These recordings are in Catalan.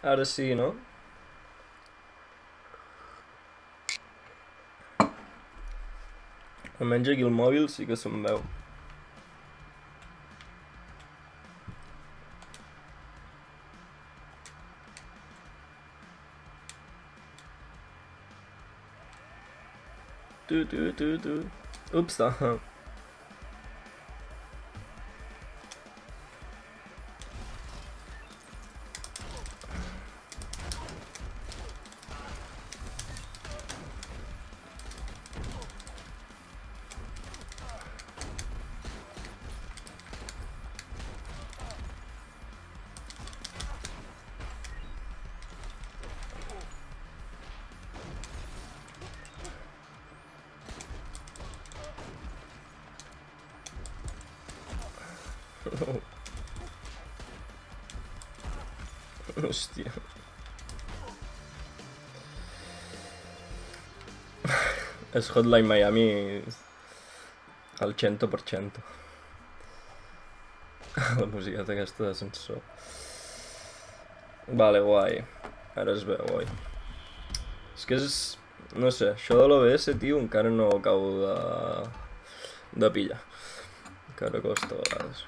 Ara sí, no? Almenys aquí el mòbil sí que se'm veu. Ups, hòstia. És Hotline Miami al 100%. La música d'aquesta d'ascensor. Vale, guai. Ara es veu, oi? És que és... No sé, això de l'OBS, tio, encara no acabo de pillar. Encara costa a vegades.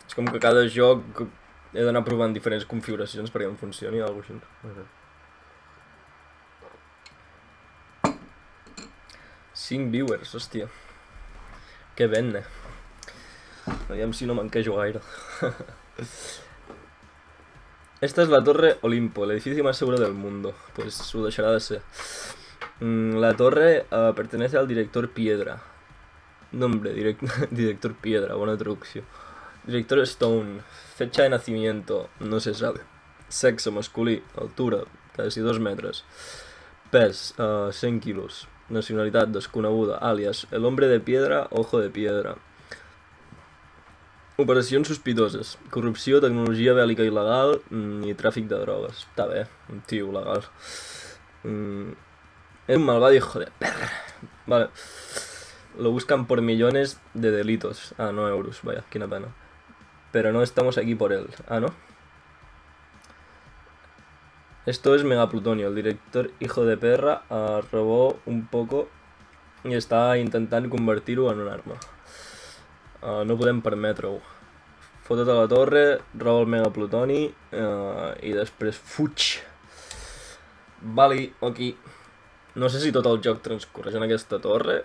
És com que cada joc he d'anar provant diferents configuracions perquè em funcioni o alguna cosa així. 5 viewers, hòstia. Que benne. Aviam si no m'encajo gaire. Esta es la Torre Olimpo, el edificio más seguro del mundo. Pues su dejará de ser. La torre pertenece al director Piedra. Nombre, director Piedra, buena traducción. Director Stone. Fecha de nacimiento, no se sabe. Sexo masculí, altura, casi 2 metres. Pes, 100 quilos. Nacionalitat desconeguda, alias el hombre de piedra, ojo de piedra. Operacions sospitoses, corrupció, tecnologia bèl·lica il·legal i tràfic de drogues. Està bé, un tio legal. Es un malvado hijo de perra. Vale. Lo buscan por millones de delitos. Ah, no euros, vaya, quina pena. Pero no estamos aquí por él. Ah, ¿no? Esto es Megaplutonio. El director hijo de perra robó un poco i està intentant convertir-ho en un arma. No podem permetre-ho. Fota't a la torre, roba el megaplutoni i després fuig. Vale, aquí. No sé si tot el joc transcorreix en aquesta torre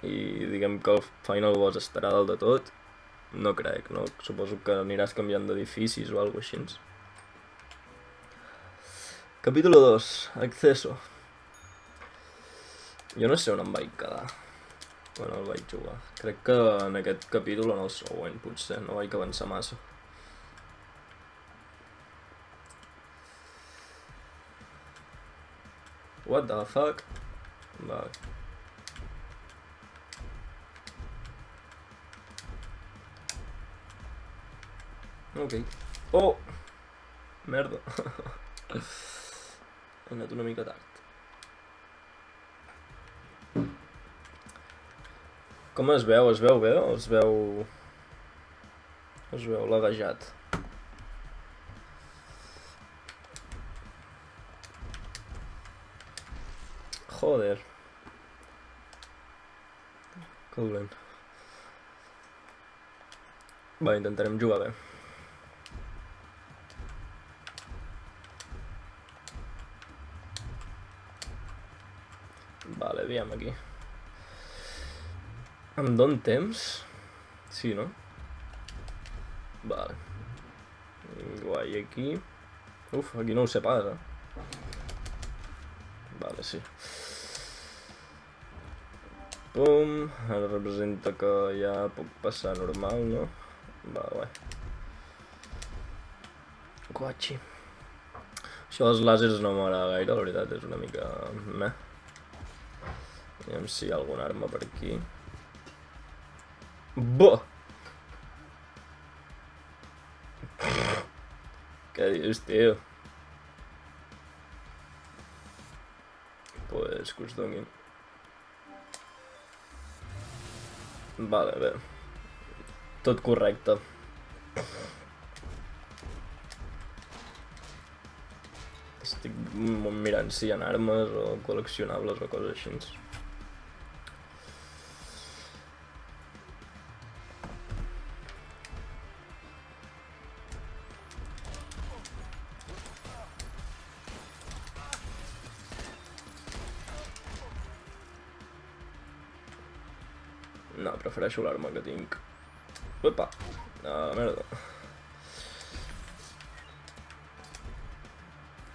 i diguem que el final boss estarà dalt de tot. No crec, no? Suposo que aniràs canviant d'edificis o alguna cosa així. Capítulo 2. Acceso. Jo no sé on em vaig quedar quan el vaig jugar. Crec que en aquest capítol o en el següent, potser. No vaig avançar massa. What the fuck? Vale. Ok. Oh! Merda. He anat una mica tard. Com es veu? Es veu bé o es veu... Es veu laguejat? Joder. Que dolent. Va, intentarem jugar bé. Vale, aviam aquí. Em don temps? Sí, no? Vale. Guai, aquí... Uf, aquí no ho sé pas, Vale, sí. Pum, ara representa que ja puc passar normal, no? Va, guai. Guachi. Això dels làsers no m'agrada gaire, la veritat, és una mica... meh. Aviam si hi ha alguna arma per aquí. Boh! Què dius, tio? Pues que us donin. Vale, bé. Tot correcte. Estic mirant si hi ha armes o col·leccionables o coses així. No, prefereixo l'arma que tinc. Opa! Ah, merda.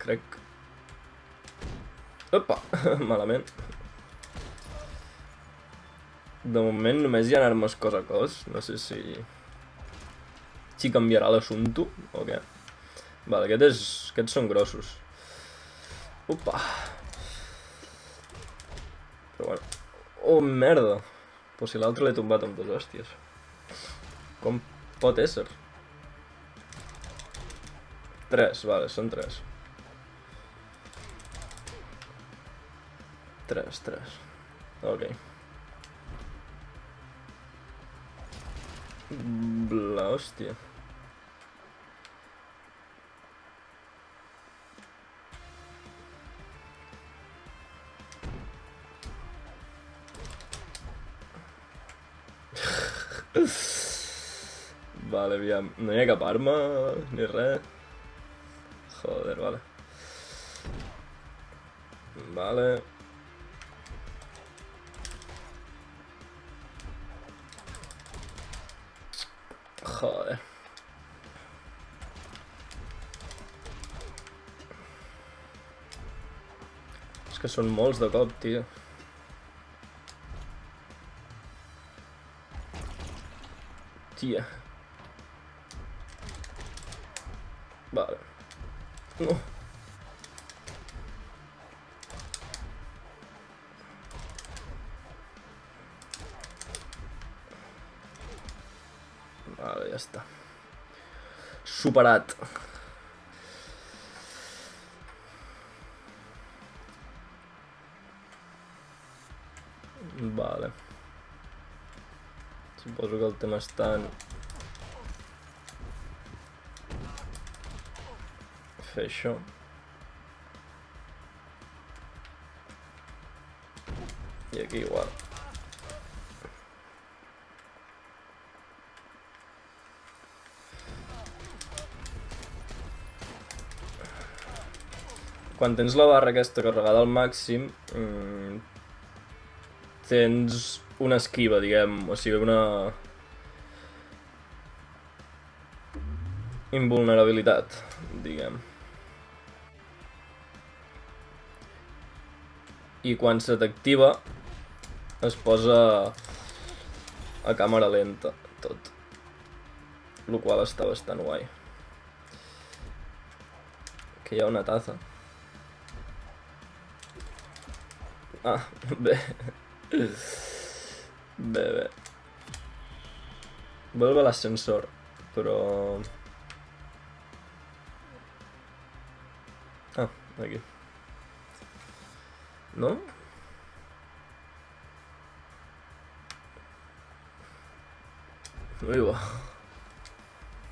Crec... Opa! Malament. De moment només hi ha armes cos a cos. No sé si... Si canviarà l'assumpte o què. Vale, aquests són grossos. Opa! Però bueno... Oh, merda! Però si l'altre l'he tombat amb 2 hòsties. Com pot ésser? 3, vale, són 3. 3. Ok. La hòstia. Vale, aviam. No hi ha cap arma ni res. Joder, vale. Vale. Joder. És que són molts de cop, tio. Tia. Vale. No. Vale, ja està. Superat. Vale. Suposo que el tema està en... fer això. I aquí igual. Quan tens la barra aquesta carregada al màxim, tens una esquiva, diguem, o sigui, una invulnerabilitat, diguem. I quan se t'activa es posa a càmera lenta tot, el qual està bastant guai. Que hi ha una taza. Ah, bé. Bé. Vuelve al ascensor, però... Ah, aquí. ¿No? Uy, va.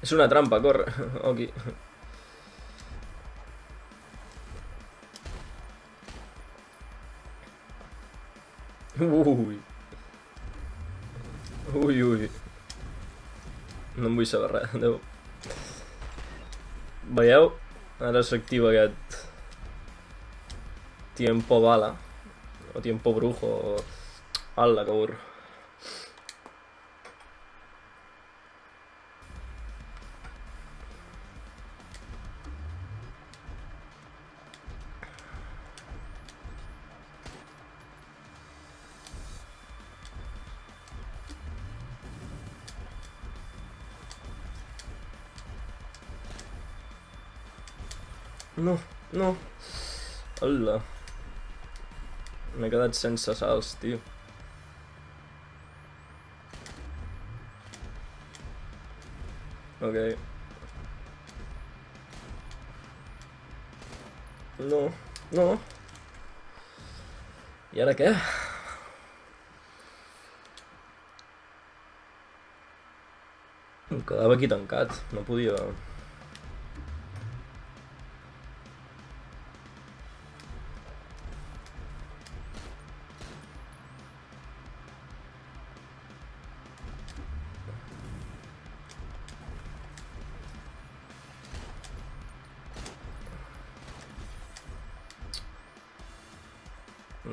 Es una trampa, corre. Aquí. Ui. No em vull saber res, adeu. Veieu? Ara s'activa aquest... Tiempo bala. O tiempo brujo. Ala, que burro. No. Hola. M'he quedat sense salts, tio. Ok. No. I ara què? Em quedava aquí tancat, no podia...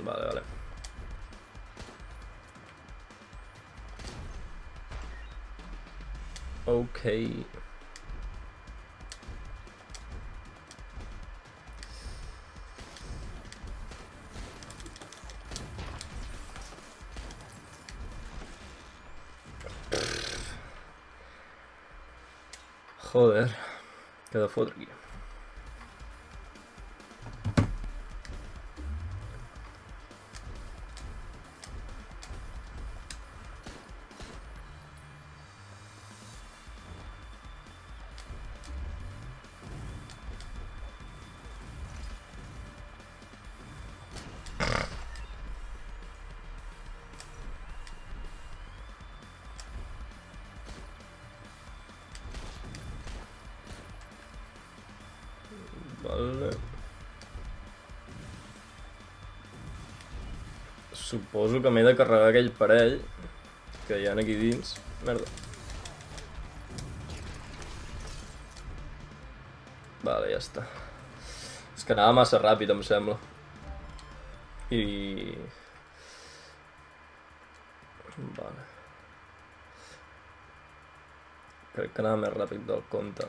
Vale, vale. Ok. Joder. Queda fotre aquí. Vale. Suposo que m'he de carregar aquell parell que hi ha aquí dins. Merda. Vale, ja està. És que anava massa ràpid, em sembla. I... Vale. Crec que anava més ràpid del compte.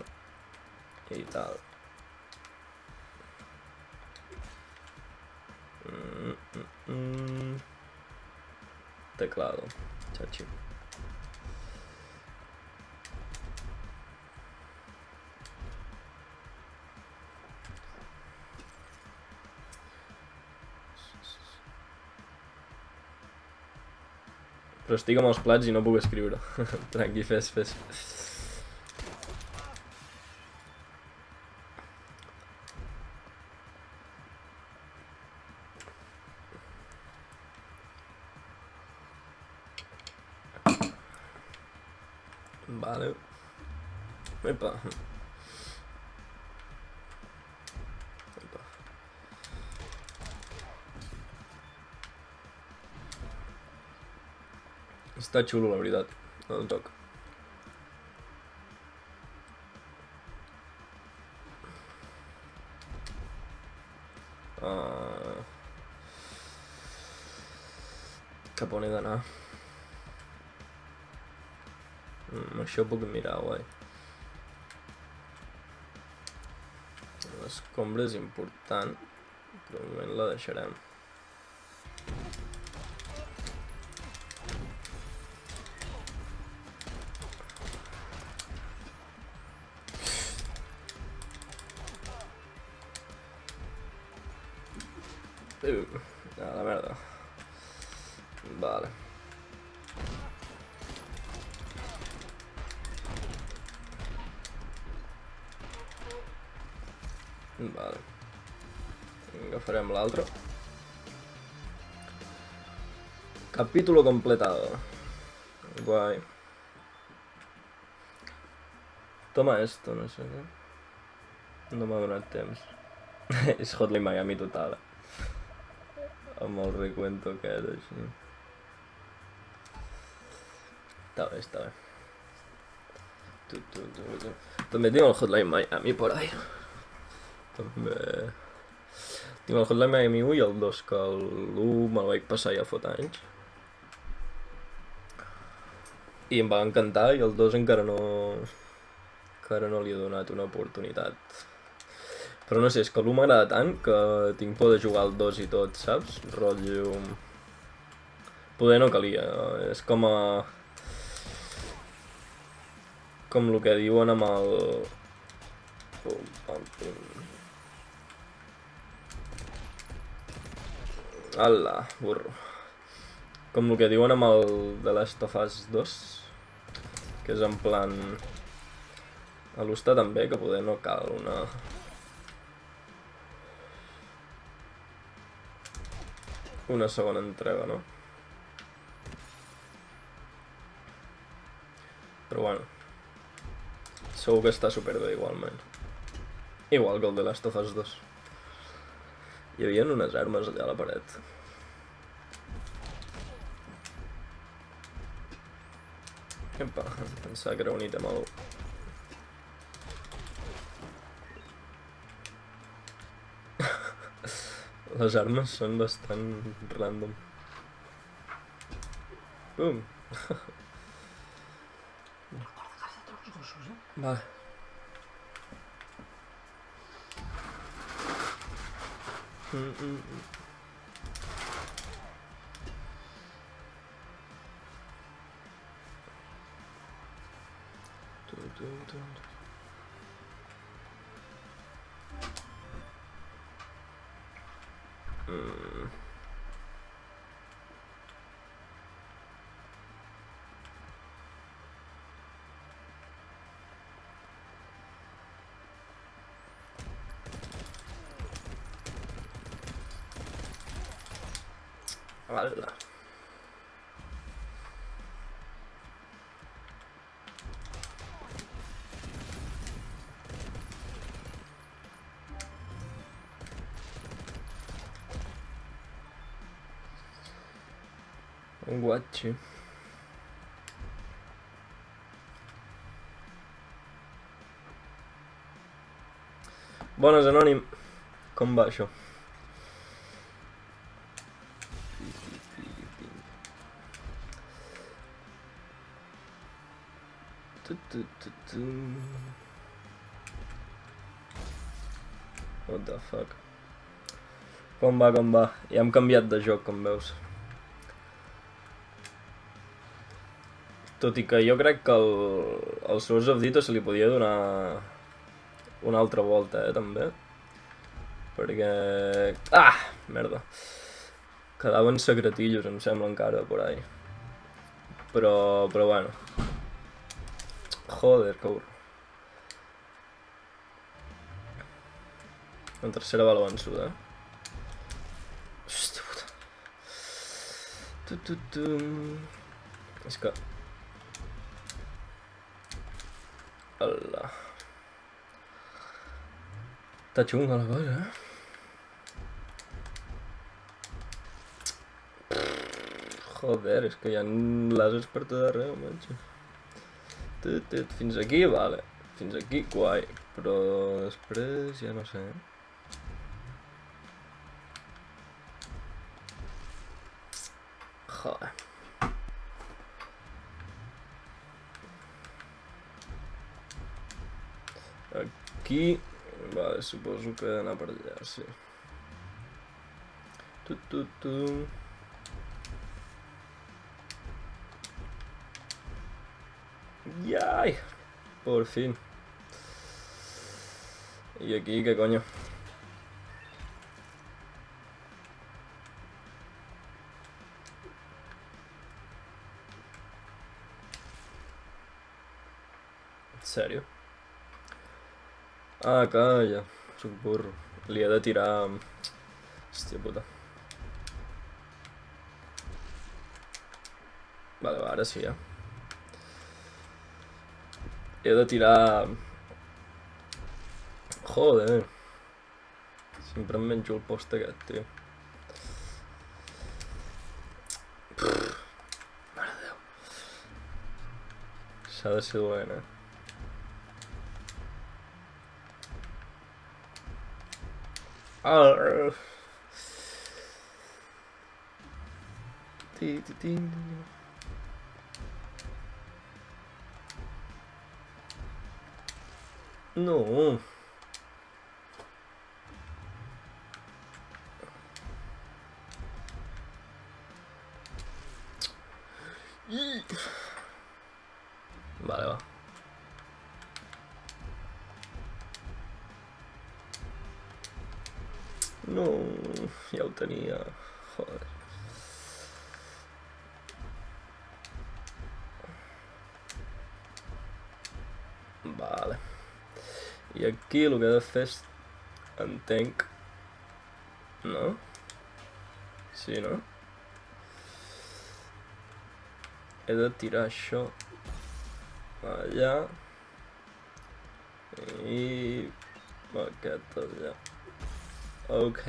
I tal. Teclado. Chachi. Però estic amb els plats i no puc escriure. Tranqui, fes. Vale. Epa. Està xulo, la veritat. El joc. Cap on he d'anar? Això puc mirar, guai. L'escombra és important, però de moment la deixarem. A la merda. Vale. Vale. Agafarem l'altre. Capítulo completado. Guai. Toma esto, no sé què. No m'ha donat temps. És Hotline Miami total, amb el recuento aquest, així. Està bé. També tinc el Hotline Miami por ahí. També... Tinc el Hotline Miami 1 i el 2, que l'1 me'l vaig passar ja fot anys. I em va encantar, i el 2 encara no li he donat una oportunitat. Però no sé, és que l'1 m'agrada tant que tinc por de jugar al 2 i tot, saps? Rotllo... Poder no calia, és com a... Com el que diuen amb el... Ala, burro. Com el que diuen amb el The Last of Us 2, que és en plan... A l'Usta també, que poder no cal una segona entrega, no? Però bueno, segur que està superbé igualment. Igual que el The Last of Us 2. Hi havia unes armes allà a la paret. Epa, pensava que era un ítem algú. Les armes són bastant random. Bum. Vale. Vale. Un guatxi. Bones, Anònim. Com va això? What the fuck? Com va? Ja hem canviat de joc, com veus. Tot i que jo crec que el Source of Dito se li podia donar una altra volta, també. Perquè... Ah! Merda. Quedaven secretillos, em sembla, encara, por ahí. Però bueno. Joder, que burro. En tercera va la vençuda, Hòstia puta. És que... Hola. Està xunga la cosa, Joder, és que hi ha làsers per tot arreu, macho. Fins aquí, vale. Fins aquí, guai. Però després ja no sé, Joder. Aquí... Vale, suposo que he d'anar per allà, sí. Yay! Por fin. ¿Y aquí qué coño? ¿En serio? Ah, calla. Soc burro. Li he de tirar... Hòstia puta. Vale, va, ara sí, He de tirar... Joder. Sempre em menjo el post aquest, tio. Mare de Déu. S'ha de ser dolent, No. Vale, va. No, ja ho tenia. Joder. Vale. I aquí el que he de fer és... Entenc... No? Sí, no? He de tirar això... Allà... I... Aquest allà... Ok.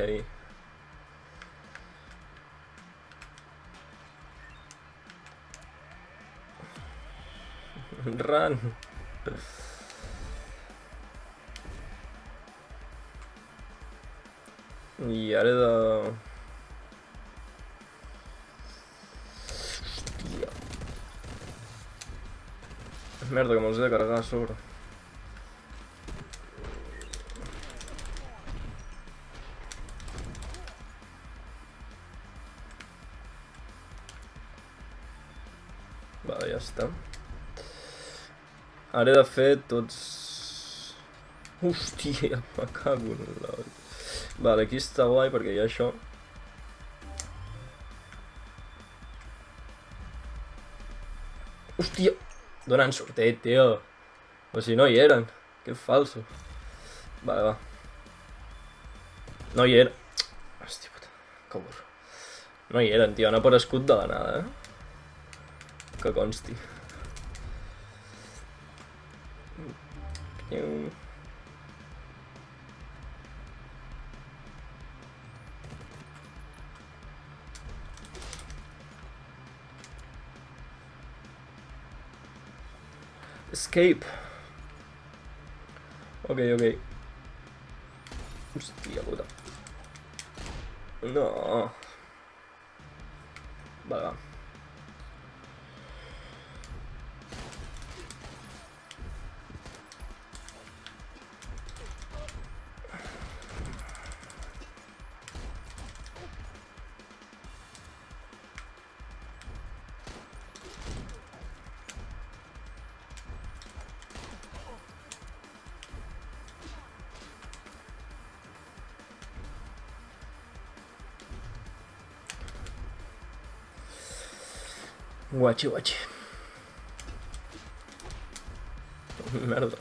Run! I ara he de... Hòstia. Merda, que me'ls he de carregar a sobre. Vale, ja està. Ara he de fer tots... Hòstia, me cago en la... Vale, aquí està guai perquè hi ha això. Hòstia! D'on han sortit, tio? O si no hi eren. Que falso. Vale, va. No hi eren. Hòstia puta, que burro. No hi eren, tio, han aparegut de la nada, Que consti. Escape. Ok. Hòstia puta. No. Vale, va. Guachi. Merda.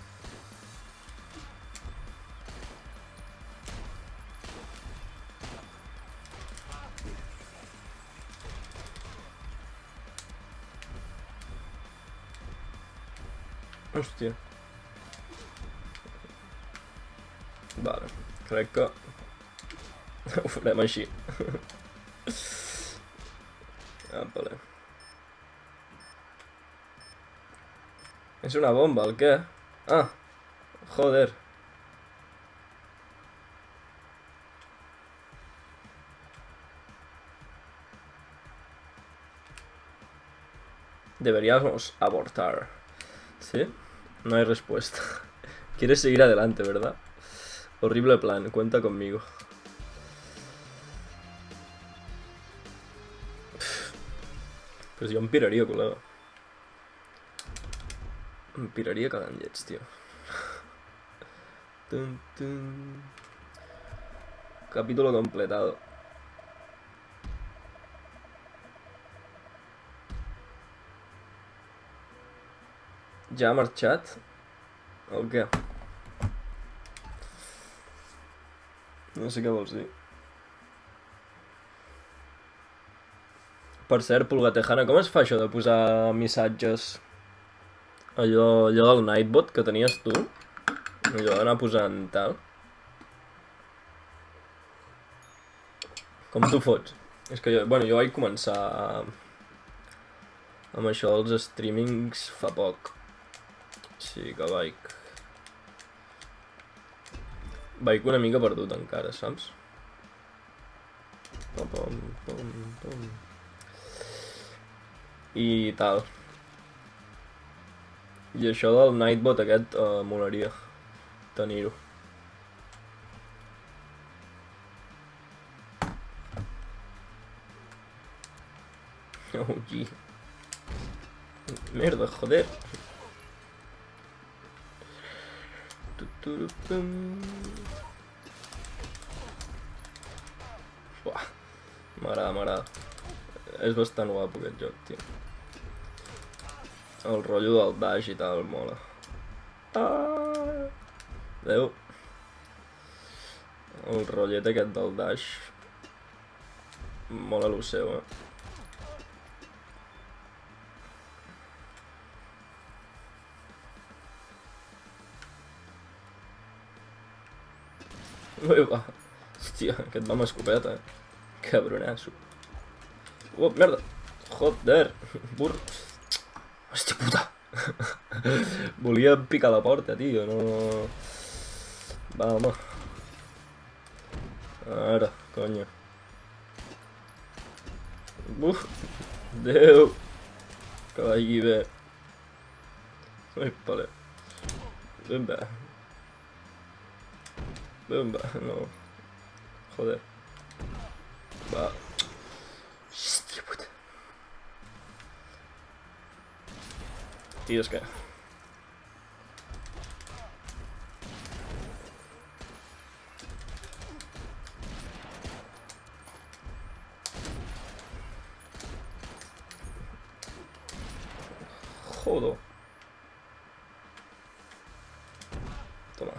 Hòstia. Vale, crec que ho farem així. Vale. És una bomba, el què? Ah, joder. Deberíamos abortar. ¿Sí? No hay respuesta. Quieres seguir adelante, ¿verdad? Horrible plan, cuenta conmigo. Pues jo em piraria, col·lega. Em piraria quedant lleig, tio. Capítulo completado. Ja ha marxat? O què? No sé què vols dir. Per cert, Pulga Tejana, com es fa això de posar missatges? Allò del Nightbot que tenies tu? Allò d'anar posant tal? Com t'ho fots? És que jo vaig començar amb això dels streamings fa poc. Sí que vaig una mica perdut encara, saps? Pom. I tal. I això del Nightbot aquest molaria tenir-ho. Uy. Merda, joder. Buah. M'agrada. És bastant guapo aquest joc, tio. El rotllo del dash i tal mola. Adeu. El rotllet aquest del dash mola lo seu, Ui, va. Hòstia, aquest va amb escopeta, Cabronasso. Merda. Joder. Burro. Hòstia puta. Volia picar la porta, tio, no... Va, home. Ara, conya. Uf, Déu. Que vagi bé. Ai, vale. Ben bé. Ben bé, no. Joder. Va. Hòstia puta. Tio, és que... Jodo. Toma.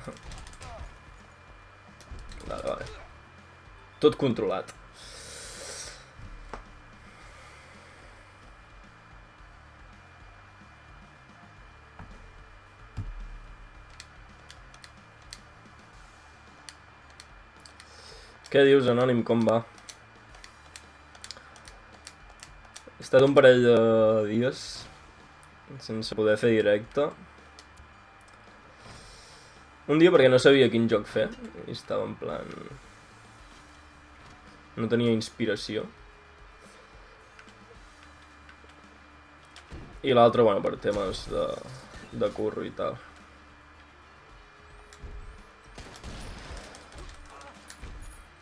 Vale, vale. Tot controlat. Què dius, Anònim, com va? He estat un parell de dies sense poder fer directe. Un dia perquè no sabia quin joc fer i estava en plan... No tenia inspiració. I l'altre, bueno, per temes de curro i tal.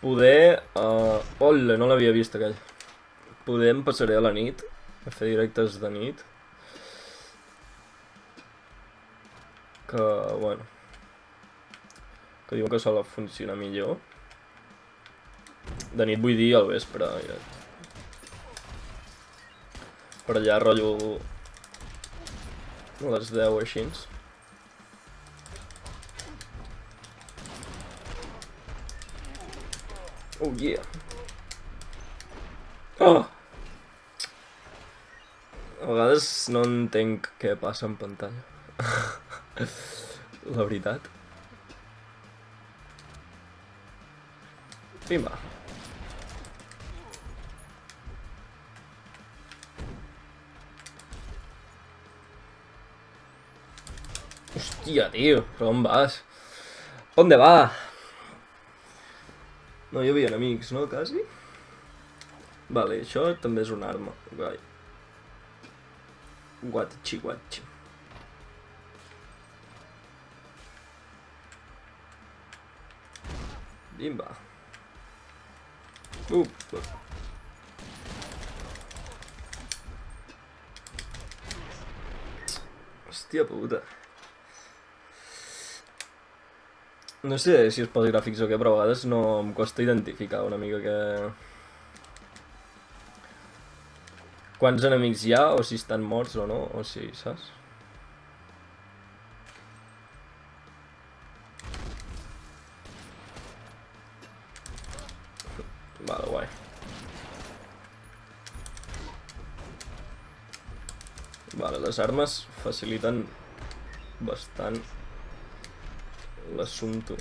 Poder... Hola, no l'havia vist aquell. Poder em passaré a la nit, a fer directes de nit. Que, bueno... Que diuen que sol funcionar millor. De nit vull dir al vespre. Ja. Per allà rotllo... A les 10 o així. Oh yeah. Oh! A vegades no entenc què passa en pantalla. La veritat. Pimba. Hòstia, tio, però on vas? ¿Dónde va? No hi havia enemics, no, quasi? Vale, això també és una arma. Guai. Guatxi, guatxi. Bimba. Hòstia puta. No sé si és pels gràfics o què, però a vegades no em costa identificar una mica que... Quants enemics hi ha, o si estan morts o no, o si, saps? Vale, guai. Vale, les armes faciliten bastant l'assumpte.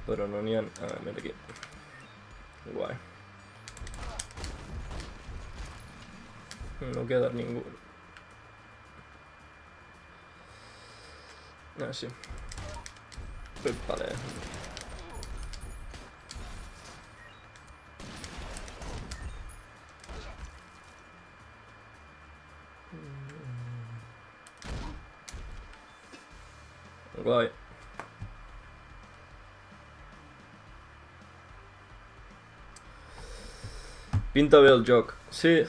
Però no n'hi ha... Ah, mira aquí. Guai. No queda ningú. Ah, sí. Vale. Guai. Pinta bé el joc. Sí,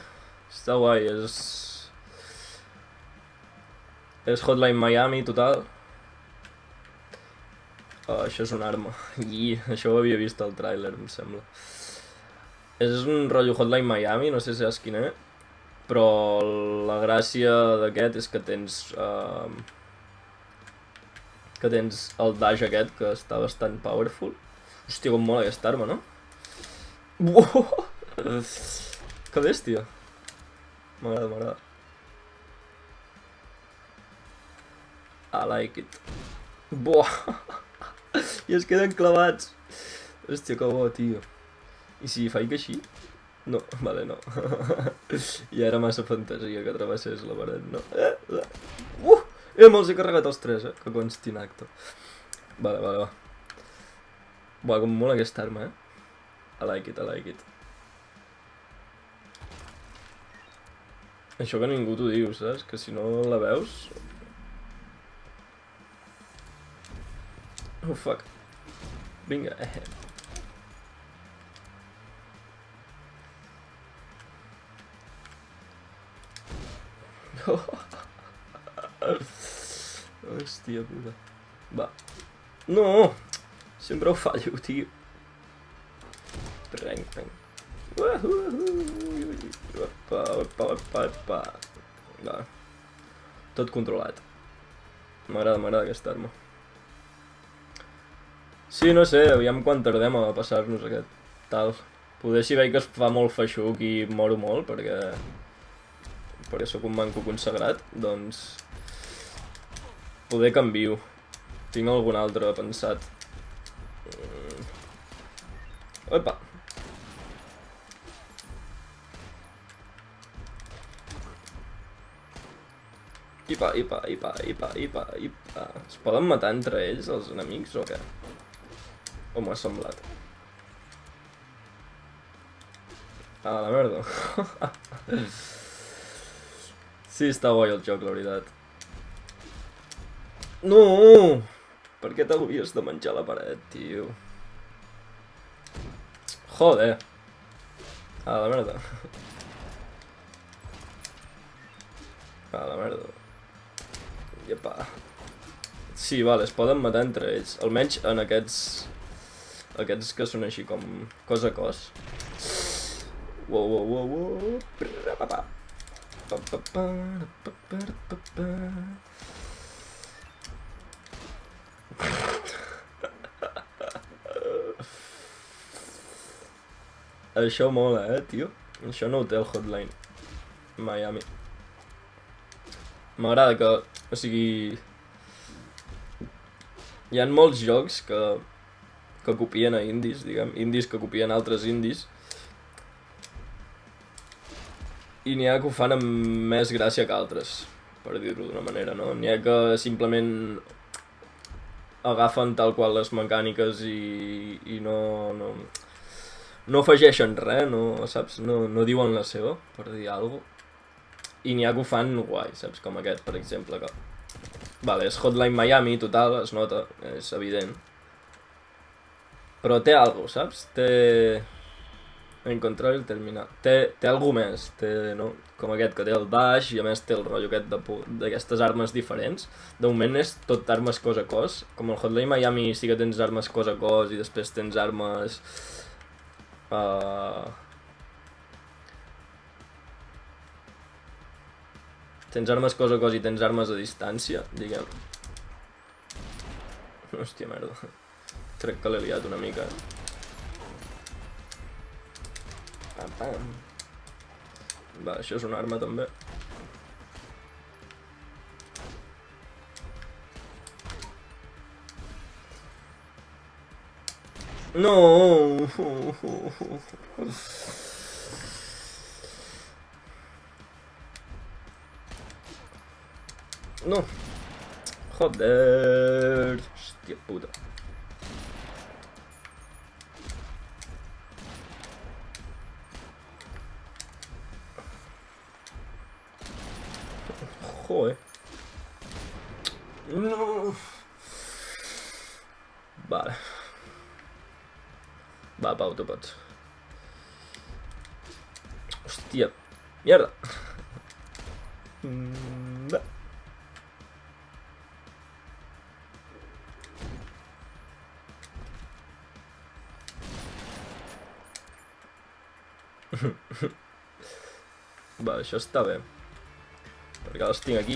està guai, és Hotline Miami total. Això és una arma. I això ho havia vist al tràiler, em sembla. És un rotllo Hotline Miami, no sé si saps quin és, però la gràcia d'aquest és que tens el dash aquest, que està bastant powerful. Hòstia, com mola aquesta arma, no? Uoh! Que bèstia. M'agrada, m'agrada. I like it. Buah! I es queden clavats. Hòstia, que bo, tio. I si faig així? No, vale, no. Ja era massa fantasia que travessés la paret, no. Me'ls he carregat els 3, que consti en acte. Vale, va. Buah, com mola aquesta arma, I like it. Això que ningú t'ho diu, saps? Que si no la veus... Oh, fuck. Vinga, Hòstia puta. Va. No! Sempre ho fallo, tio. Trenc. Opa. Va. Tot controlat. M'agrada aquesta arma. Sí, no sé, aviam quan tardem a passar-nos aquest tal. Poder si veig que es fa molt feixuc i moro molt, perquè sóc un manco consagrat, doncs... Poder canvio. Tinc algun altre pensat. Opa! Ipa. Es poden matar entre ells, els enemics, o què? O m'ho ha semblat? Ah, la merda. Sí, està guai el joc, la veritat. No! Per què t'hauries de menjar la paret, tio? Joder. Ah, la merda. Iepa. Sí, vale, es poden matar entre ells. Almenys en aquests que són així com cos a cos. Wow. Això mola, tio. Això no ho té el Hotline Miami. M'agrada que... O sigui... Hi ha molts jocs que copien a indis, diguem. Indis que copien altres indis. I n'hi ha que ho fan amb més gràcia que altres, per dir-ho d'una manera, no? N'hi ha que simplement agafen tal qual les mecàniques i no afegeixen res, no, saps? No diuen la seva, per dir alguna cosa. I n'hi ha que ho fan guai, saps? Com aquest, per exemple, que... Vale, és Hotline Miami, total, es nota, és evident. Però té alguna cosa, saps? Té... Encontrar el terminal. Té alguna més, no? Com aquest, que té el dash i a més té el rotllo aquest d'aquestes armes diferents. De moment és tot armes cos a cos. Com el Hotline Miami sí que tens armes cos a cos i després tens armes... Tens armes cos a cos i tens armes a distància, diguem. Hòstia, merda. Crec que l'he liat una mica, Pam. Va, això és una arma també. No! No! Joder! Hòstia puta. Joder. No. Vale. Va, Pau, tu pots. Hòstia. Mierda. Va. Va, això està bé. Perquè els tinc aquí.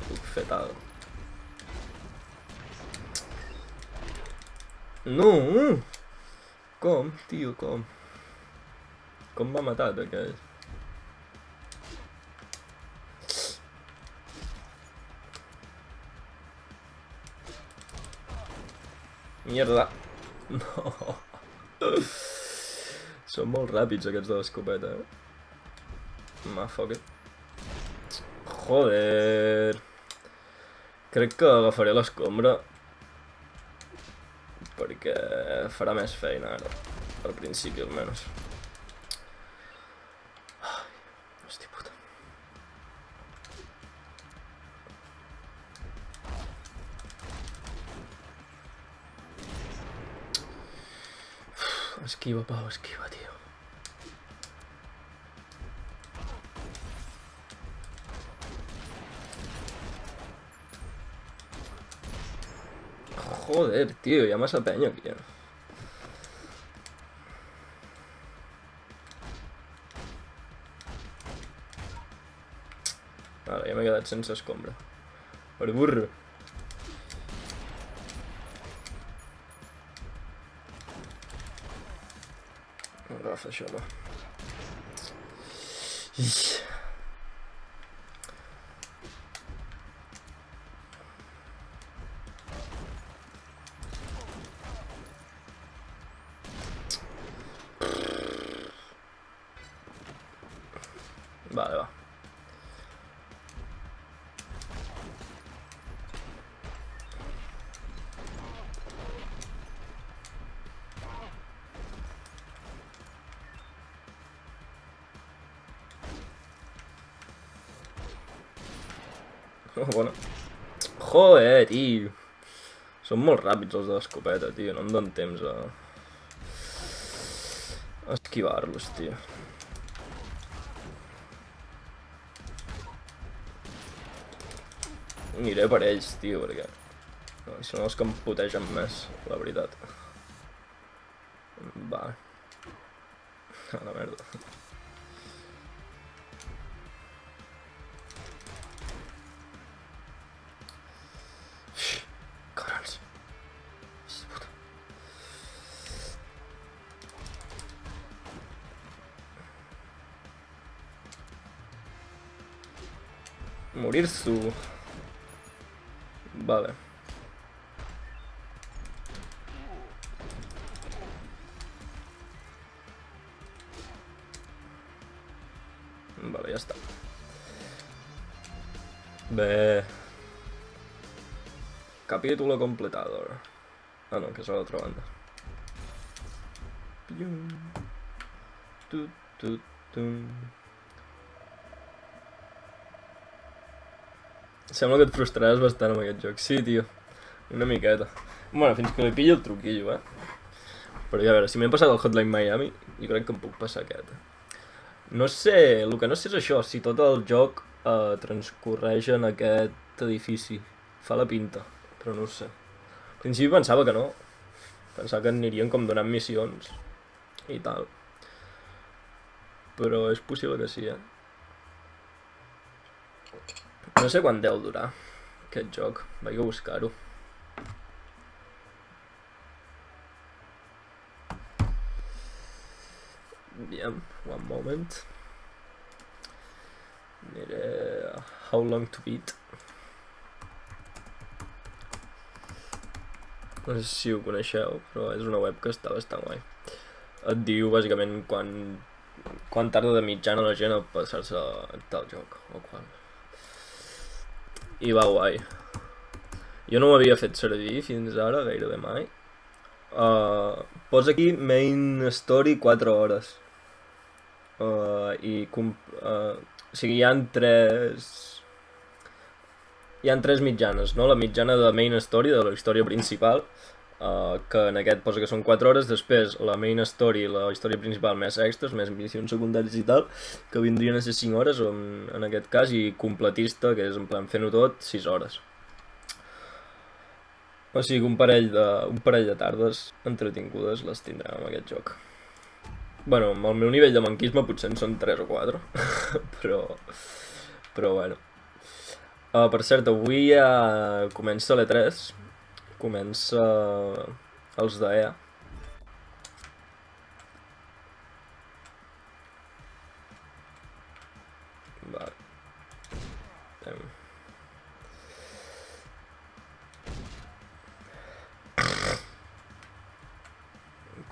Puc fer tal. No! Com, tio, com? Com m'ha matat aquell? Mierda! No! Són molt ràpids aquests de l'escopeta, Ma, fuck it. Joder. Crec que agafaré l'escombra perquè farà més feina ara, al principi almenys. Hòstia puta. Esquiva, Pau, esquiva, tio. Joder, tio, hi ha massa penya aquí. Ara, ja m'he quedat sense escombra. Per burro. Agafa això, no. Vale, va. Oh, bona. Joder, tio. Són molt ràpids els de l'escopeta, tio. No em donen temps a esquivar-los, tio. Aniré per ells, tio, perquè són els que em putegen més, la veritat. Va. A la merda. Cabrons. Puta. Morir-s'ho. Vale. Vale, ja està. Bé. Capítulo completado. Ah, no, que és a l'altra banda. Sembla que et frustraràs bastant amb aquest joc. Sí, tio. Una miqueta. Bueno, fins que li pillo el truquillo, Però ja a veure, si m'he passat el Hotline Miami, jo crec que em puc passar aquest. No sé, el que no sé és això, si tot el joc transcorreix en aquest edifici. Fa la pinta, però no ho sé. Al principi pensava que no. Pensava que anirien com donant missions i tal. Però és possible que sí, No sé quant deu durar aquest joc. Vaig a buscar-ho. Bien, one moment. Aniré a How Long to Beat. No sé si ho coneixeu, però és una web que està bastant guai. Et diu bàsicament quan tarda de mitjana la gent a passar-se tal joc o qual. I va guai. Jo no m'havia fet servir fins ara, gairebé mai. Posa aquí Main Story 4 hores. O sigui, hi ha tres mitjanes, no? La mitjana de Main Story, de la història principal, que en aquest posa que són 4 hores, després la Main Story, la història principal més extras, més missions secundàries i tal, que vindrien a ser 5 hores, en aquest cas, i completista, que és en plan fent-ho tot, 6 hores. O sigui, un parell de tardes entretingudes les tindrem amb aquest joc. Bueno, amb el meu nivell de manquisme potser en són 3 o 4, però bueno. Per cert, avui ja comença l'E3, comença els d'EA. Vale.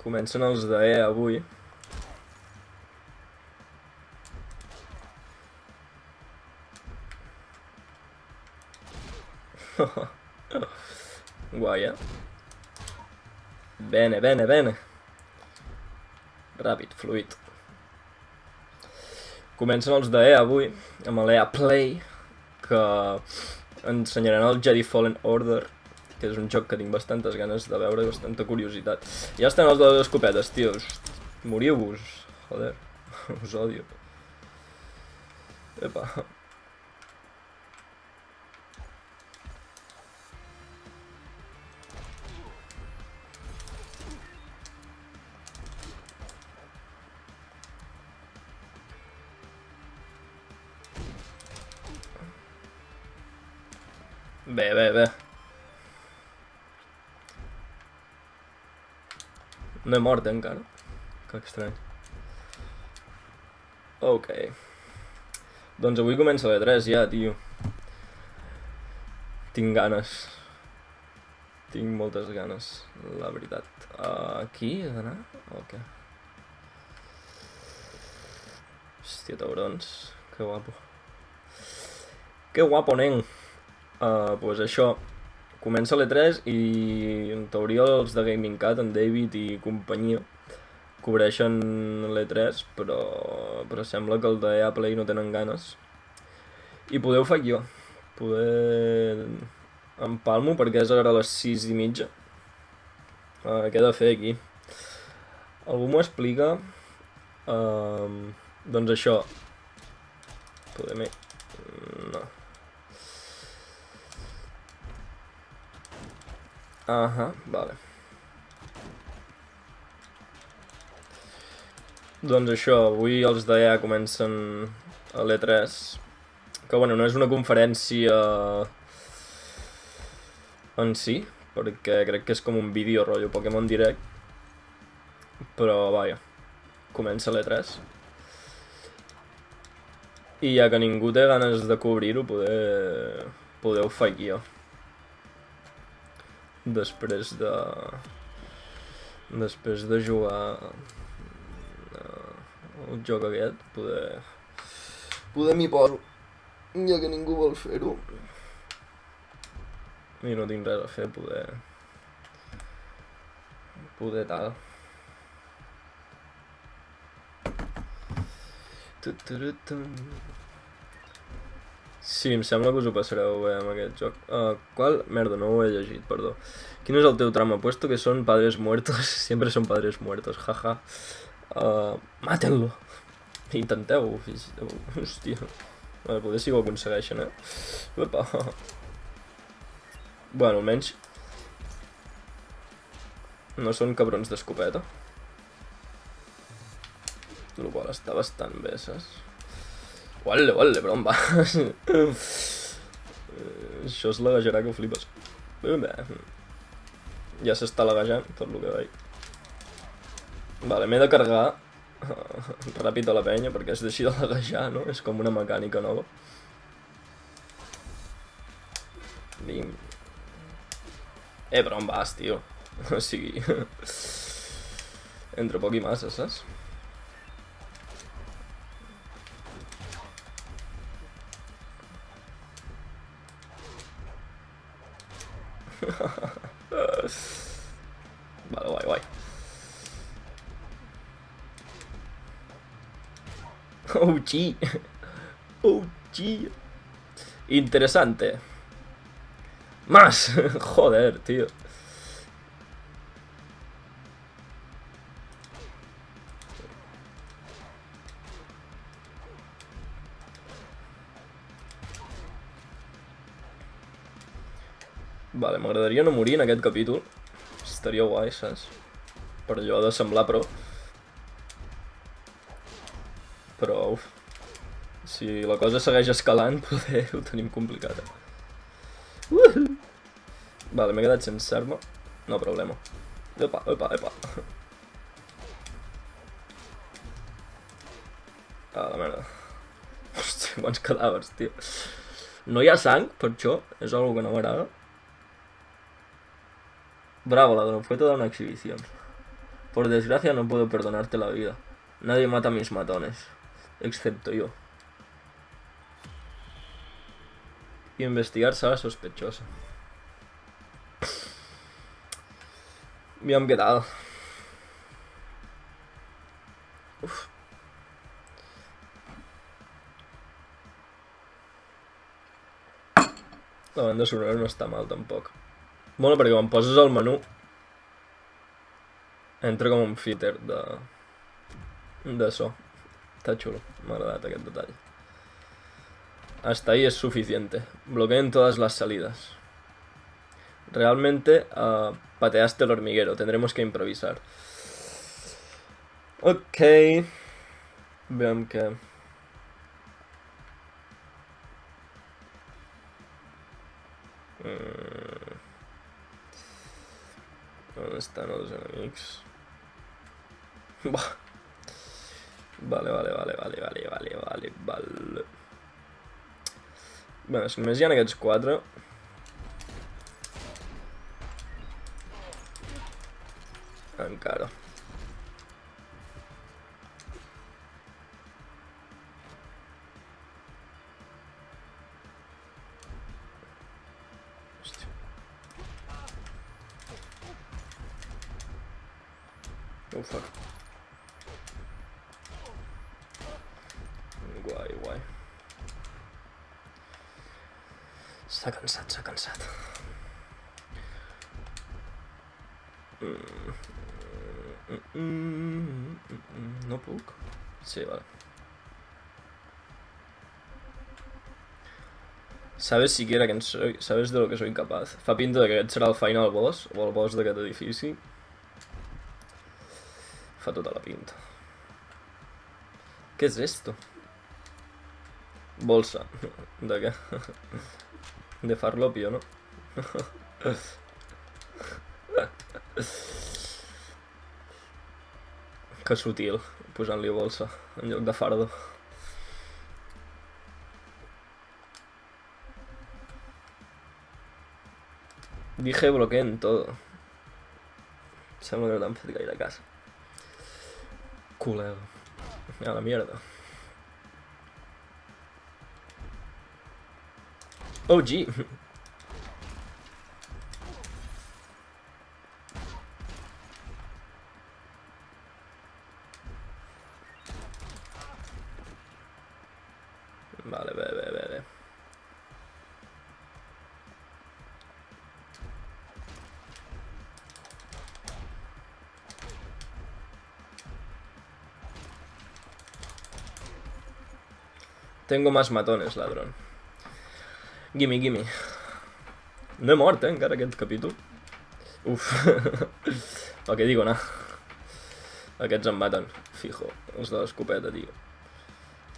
Comencen els d'EA avui. Guai, eh? Bene, bene, bene. Ràpid, fluid. Comencen els d'EA avui, amb l'EA Play, que ensenyaran el Jedi Fallen Order, que és un joc que tinc bastantes ganes de veure i bastanta curiositat. Ja estan els de les escopetes, tio. Moriu-vos. Joder, us odio. Epa. Bé, bé, bé. No he mort, encara. Que estrany. Ok. Doncs avui comença l'E3 ja, tio. Tinc ganes. Tinc moltes ganes, la veritat. Aquí he d'anar? Ok. Hòstia, taurons. Que guapo. Que guapo, nen. Pues això. Comença l'E3 i en teoria els de Gaming Cat, en David i companyia, cobreixen l'E3, però sembla que el d'EA Play no tenen ganes. I poder ho faig jo. Poder empalmo perquè és ara a les 6:30. Què he de fer aquí? Algú m'ho explica? Doncs això. Poder... No. Vale. Doncs això, avui els d'EA comencen a l'E3, que bueno, no és una conferència en si, perquè crec que és com un vídeo rotllo Pokémon Direct, però vaja, comença l'E3. I ja que ningú té ganes de cobrir-ho, poder ho faig jo. Després de jugar el joc aquest, poder m'hi poso, ja que ningú vol fer-ho. I no tinc res a fer, poder tal. Sí, em sembla que us ho passareu bé amb aquest joc. ¿Cuál? Merda, no ho he llegit, perdó. Quin és el teu trama? Puesto que son padres muertos, siempre son padres muertos, jaja. Mátenlo. Intenteu-ho, fills. Hòstia. Vale, poder si ho aconsegueixen, Uepa. Bueno, almenys no són cabrons d'escopeta. El qual està bastant bé, saps? Uale, però on vas? Això es laguejarà que ho flipes. Bé. Ja s'està laguejant, tot el que veig. Vale, m'he de carregar ràpid a la penya perquè es deixi de laguejar, no? És com una mecànica nova. Bim. Però on vas, tio? O sigui... Entre poc i massa, saps? Vale, guai. OG. Interesante. Más. Joder, tío. Vale, m'agradaria no morir en aquest capítol. Estaria guai, saps? Per allò de semblar pro. Però, uf. Si la cosa segueix escalant, poder ho tenim complicat, Vale, m'he quedat sense arma. No problema. Epa. La merda. Hòstia, quants cadàvers, tio. No hi ha sang, per això. És algo que no m'agrada. Bravo, ladrón, fue toda una exhibición. Por desgracia no puedo perdonarte la vida. Nadie mata a mis matones, excepto yo. Investigar será sospechoso. Aviam què tal. Uf. La banda sonora no està mal, tampoc. Bueno, perquè quan poses el menú entra com un filter de so. Està xulo, m'ha agradat aquest detall. Hasta ahí es suficiente. Bloqueen todas las salidas. Realmente pateaste el hormiguero. Tendremos que improvisar. Ok. Veam què... On estan els enemics? Bah. Vale. Bé, si només hi ha aquests 4... Encara. Hòstia. Oh, fuck. Guai. S'ha cansat. No puc? Sí, vale. ¿Sabes siquiera quién soy? ¿Sabes de lo que soy capaz? Fa pinta de que aquest serà el final boss, o el boss d'aquest edifici. Fa tota la pinta. ¿Qué es esto? Bolsa. ¿De qué? De farlopio, ¿no? Que sutil, posant-li bolsa en lloc de fardo. Dije bloqueen todo. Sembla que no t'han fet gaire cas. Col·lega. A la mierda. Oh, gee. Vale, bé. Tengo más matones, ladrón. Gimme. No he mort, encara aquest capítol. Uf. El que digo, nah. Aquests em maten, fijo. Els de l'escopeta, tio.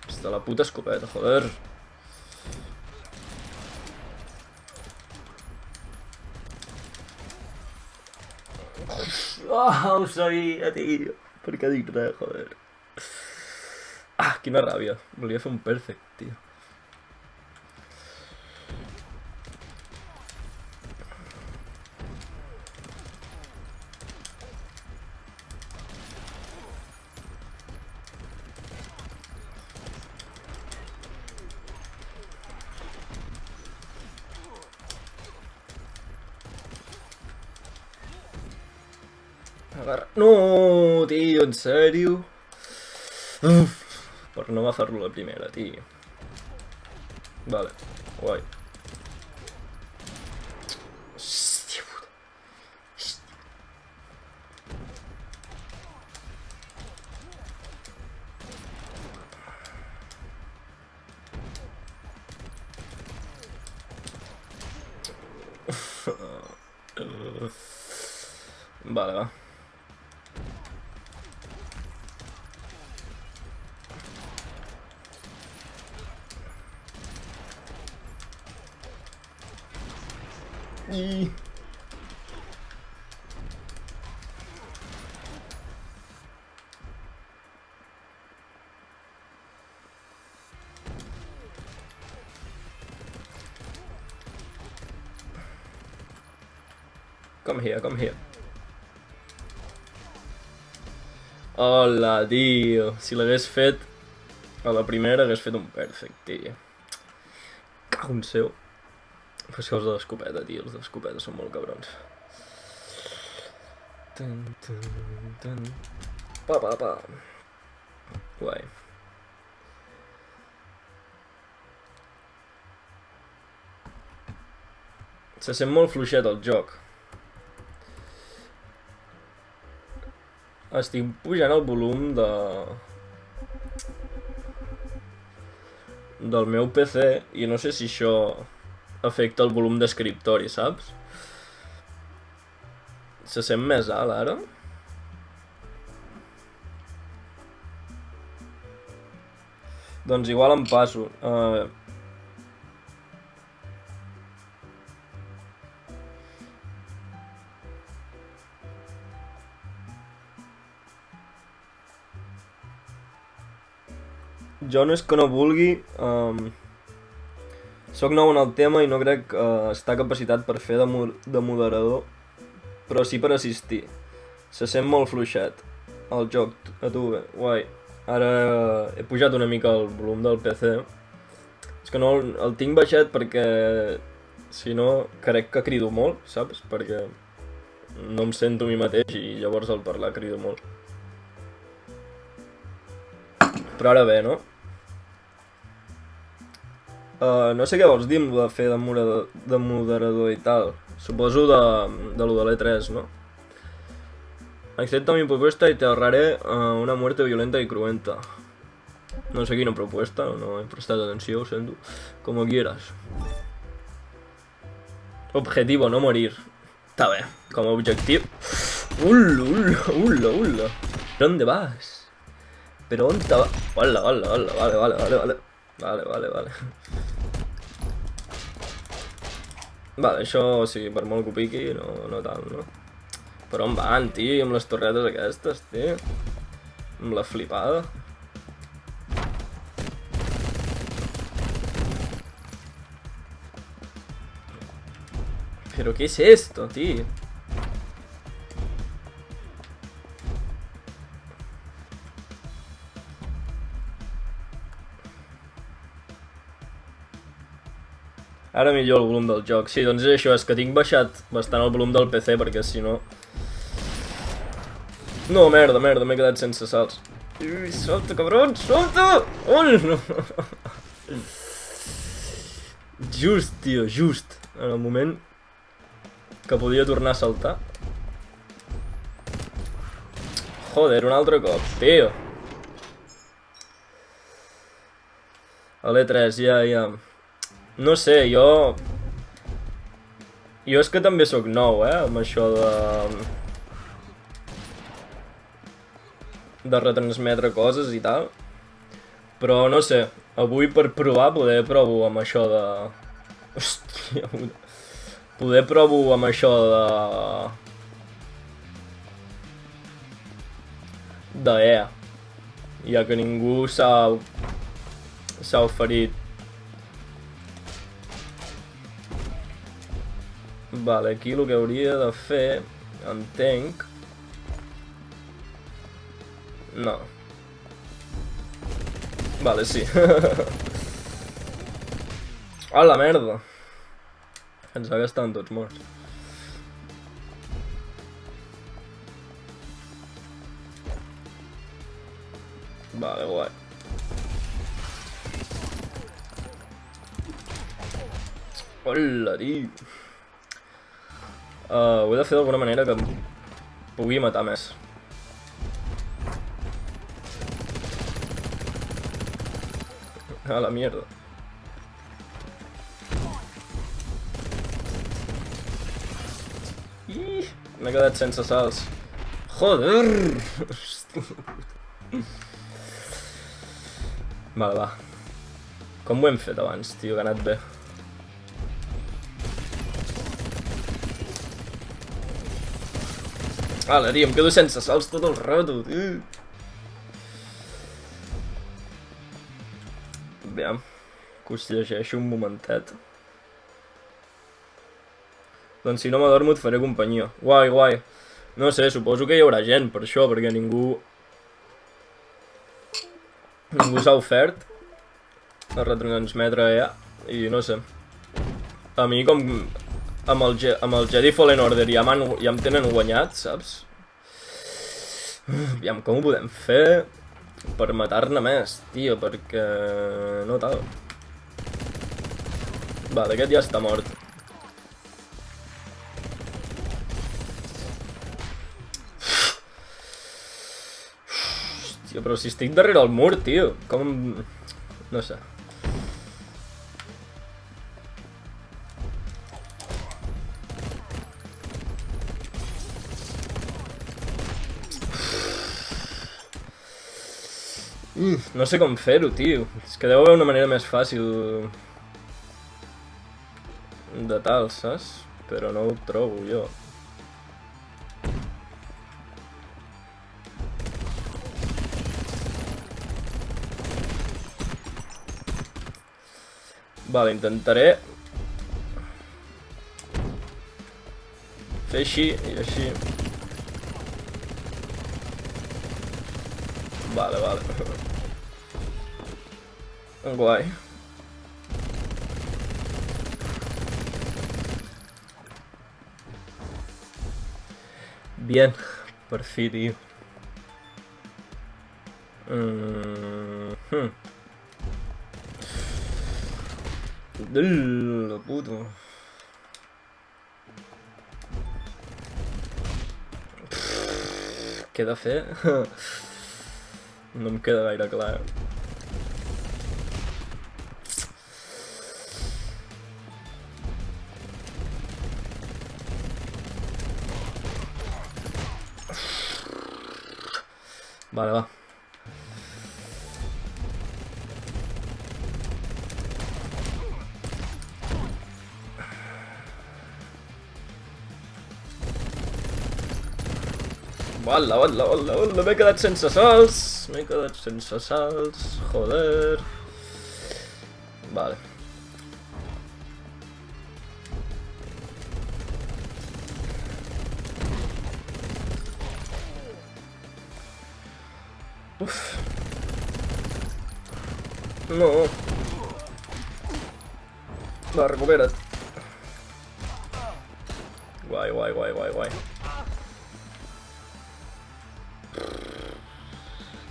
Els de la puta escopeta, joder. Ho sabia, tio. Per què dic res, joder. Quina ràbia. Volia fer un perfect, tio. Agarra... No, tio, en sèrio? Per no agafar-lo la primera, tio. Vale, guai. Hòstia puta. Vale, va. Come here. Hola, tio. Si l'hagués fet a la primera, hagués fet un perfect, tio. Cago en seu. Però és que els de l'escopeta, tio, els de l'escopeta són molt cabrons. Pa, pa, pa. Guai. Se sent molt fluixet el joc. Estic pujant el volum del meu PC i no sé si això afecta el volum d'escriptori, saps? Se sent més alt ara? Doncs igual em passo. Jo no és que no vulgui, soc nou en el tema i no crec estar capacitat per fer de moderador, però sí per assistir. Se sent molt fluixet el joc, a tu bé, guai. Ara he pujat una mica el volum del PC. És que no el tinc baixat perquè si no crec que crido molt, saps? Perquè no em sento a mi mateix i llavors al parlar crido molt. Però ara bé, no? No sé què vols dir amb de fer de moderador i tal. Suposo de lo de l'E3, ¿no? Acepta mi propuesta y te ahorraré una muerte violenta y cruenta. No sé quina propuesta, no he prestat atenció, ho sento. Como quieras. Objetivo, no morir. Está bé, como objetivo. Ulla. ¿Dónde vas? ¿Pero dónde vas? Vale. Vale, això, o sigui, per molt que ho piqui, no tant, no? Per on van, tio, amb les torretes aquestes, tio? Amb la flipada. ¿Pero qué es esto, tío? Ara millor el volum del joc. Sí, doncs és això, és que tinc baixat bastant el volum del PC perquè si no... No, merda, m'he quedat sense salts. Ui, solta, cabron, solta! On? No. Just, tio, just. En el moment que podia tornar a saltar. Joder, un altre cop, tio. A l'E3, ja. No sé, jo és que també sóc nou, amb això de retransmetre coses i tal. Però no sé, avui per provar poder provo amb això de... Hòstia, poder provo amb això de EA, ja que ningú s'ha oferit. Vale, aquí el que hauria de fer, entenc... No. Vale, sí. A la merda. Pensava que estaven tots morts. Vale, guai. Hola, tio. Ho he de fer d'alguna manera que em pugui matar més. A la mierda. M'he quedat sense salts. Joder! Vale, va. Com ho hem fet abans, tio, que ha anat bé. Vale, tio, em quedo sense salts tot el rato, tio. Aviam, que us llegeixo un momentet. Doncs si no m'adormo et faré companyia. Guai, guai. No sé, suposo que hi haurà gent per això, perquè ningú s'ha ofert a retransmetre EA, i no sé. A mi com... Amb el Jedi Fallen Order ja em tenen guanyat, saps? Aviam, com ho podem fer per matar-ne més, tio, perquè no tal. Vale, aquest ja està mort. Hòstia, però si estic darrere el mur, tio, com... No sé. No sé com fer-ho, tio. És que deu haver una manera més fàcil de tal, saps? Però no ho trobo jo. Vale, intentaré fer així i així. Vale, vale. Guai. Bien, per fi, tio. La puta. Què he de fer? No em queda gaire clar. Vale, va. Hola, m'he quedat sense salts. Joder. Vale. Uf. No. Va, recupera't. Guai.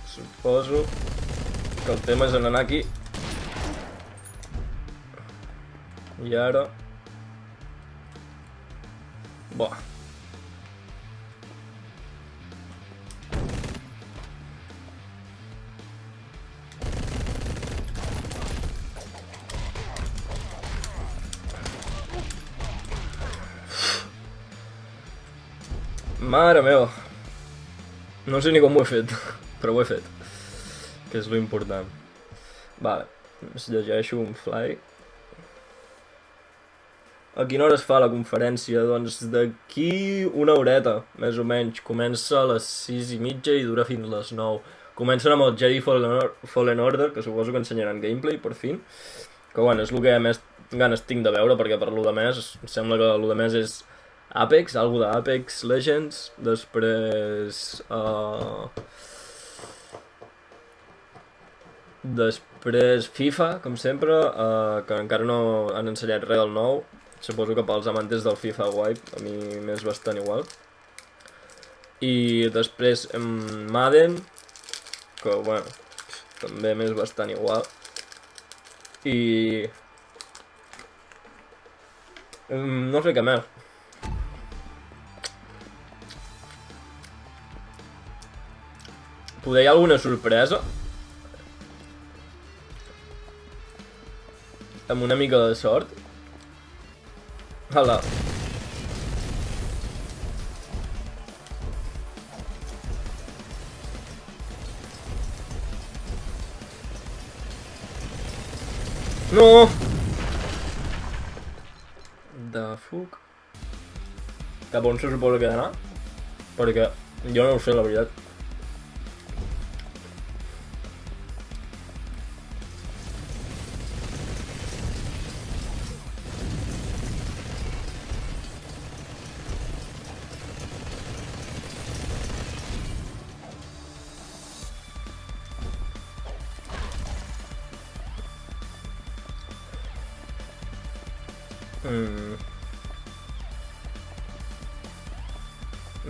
Suposo que el tema és en anar aquí. I ara... Buah. Mare meva. No sé ni com ho he fet, però ho he fet. Que és lo important. Vale, es llegeixo un fly. A quina hora es fa la conferència? Doncs d'aquí una horeta, més o menys. Comença a les 6:30 i dura fins les 9. Comencen amb el Jedi Fallen Order, que suposo que ensenyaran gameplay, per fi. Que bueno, és el que més ganes tinc de veure, perquè per lo de més, em sembla que lo de més és Apex, algo d'Apex Legends, després... Després FIFA, com sempre, que encara no han ensenyat res del nou. Suposo que pels amantes del FIFA guai, a mi m'és bastant igual. I després Madden, que bueno, també m'és bastant igual. I... no sé què més. Poder hi ha alguna sorpresa? Amb una mica de sort? Hala. No! De fuck. Cap on se suposa que ha d'anar? Perquè jo no ho sé, la veritat.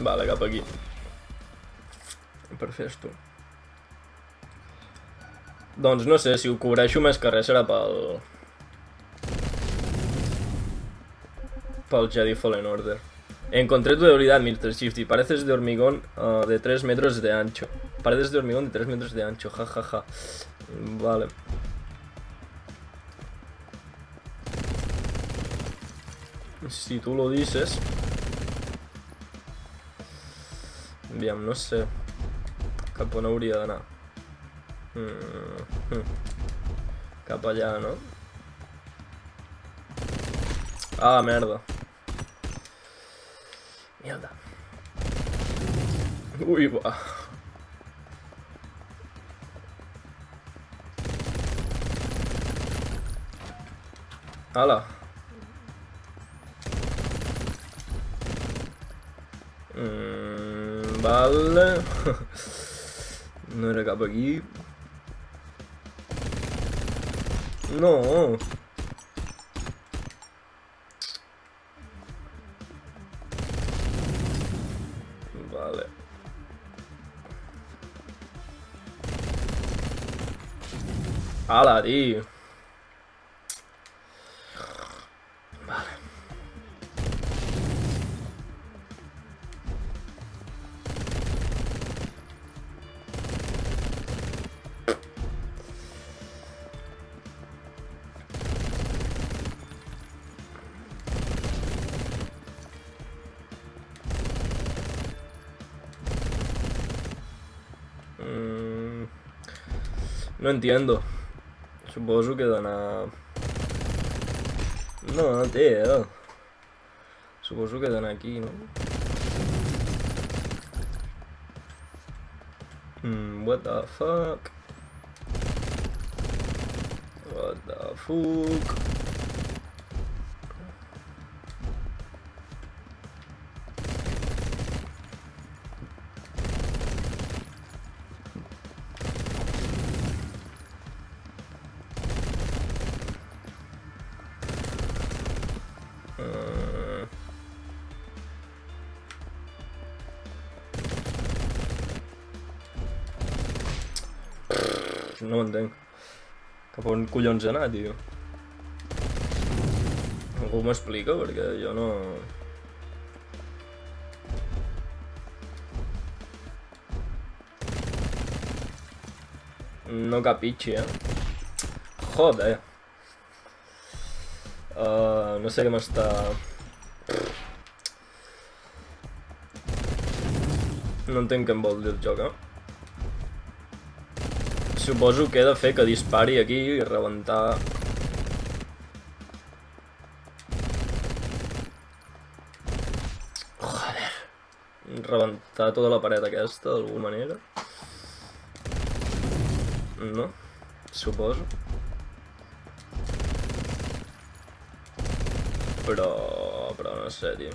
Vale, cap aquí. per fer esto. Doncs no sé, si ho cobreixo més que res serà pel Jedi Fallen Order. Encontré tu debilidad, Mr. Shifty. Pareces de hormigón de 3 metros de ancho. Paredes de hormigón de 3 metros de ancho. Ja, ja, ja. Vale. Si tú lo dices. Aviam, no sé. Cap on hauria d'anar. Cap allà, no? Ah, merda. Mierda. Ui, va. Hala. Vale. No era cap aquí. No. Vale. Hala, tío. Vale. No entiendo. Suposo que he d'anar... No, tío. Suposo que he d'anar aquí, no? What the fuck? What the fuck? No ho entenc. Cap on collons anar, tio? Algú m'explica? Perquè jo no... No capitxi, Joder. No sé què m'està... No entenc què em vol dir el joc, Suposo que he de fer que dispari aquí i rebentar... Joder. Rebentar tota la paret aquesta, d'alguna manera. No? Suposo. Però no sé, tio.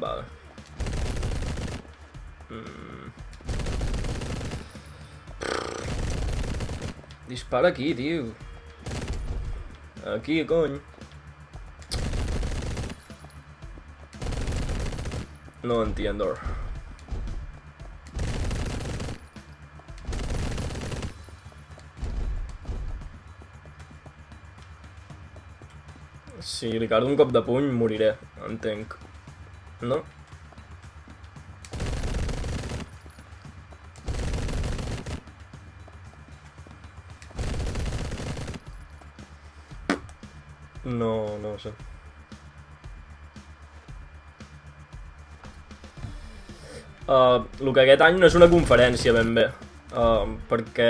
Vale. Dispara aquí, tio. Aquí, cony. No entiendo. Si li cardo un cop de puny, moriré, entenc. No? No ho sé. El que aquest any no és una conferència ben bé, perquè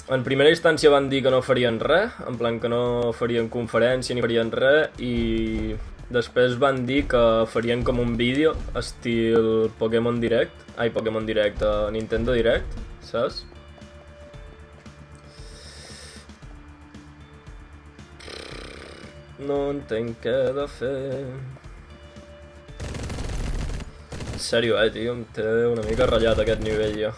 en primera instància van dir que no farien res, en plan que no farien conferència ni farien res, i després van dir que farien com un vídeo estil Pokémon Direct, Nintendo Direct, saps? No entenc què he de fer. En sèrio, tio, em té una mica ratllat aquest nivell, ja.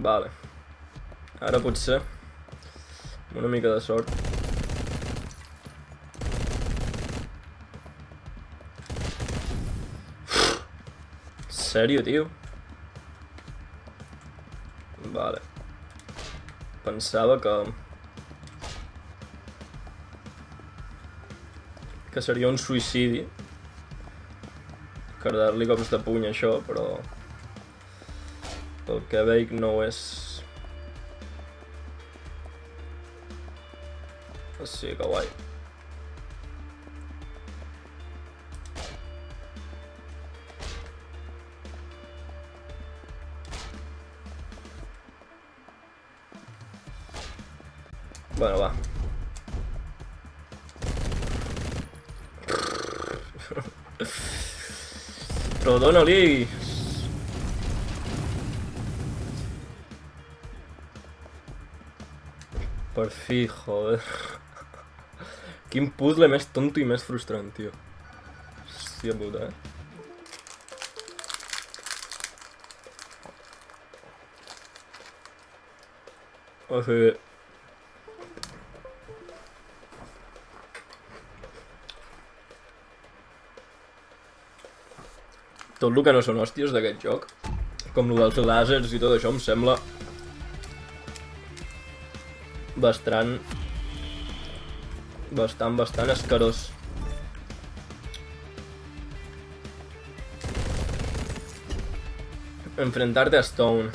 Vale. Ara potser Una mica de sort. Sèrio, tio? Vale. Pensava que seria un suïcidi cardar-li cops de puny això, però pel que veig no ho és. Sí, que guai. Bueno, va. Però dóna-li! Per fi, joder. Quin puzzle més tonto i més frustrant, tio. Hòstia puta, O sigui... Tot el que no són hòsties d'aquest joc, com el dels làsers i tot això, em sembla bastant escarós. Enfrentarte a Stone.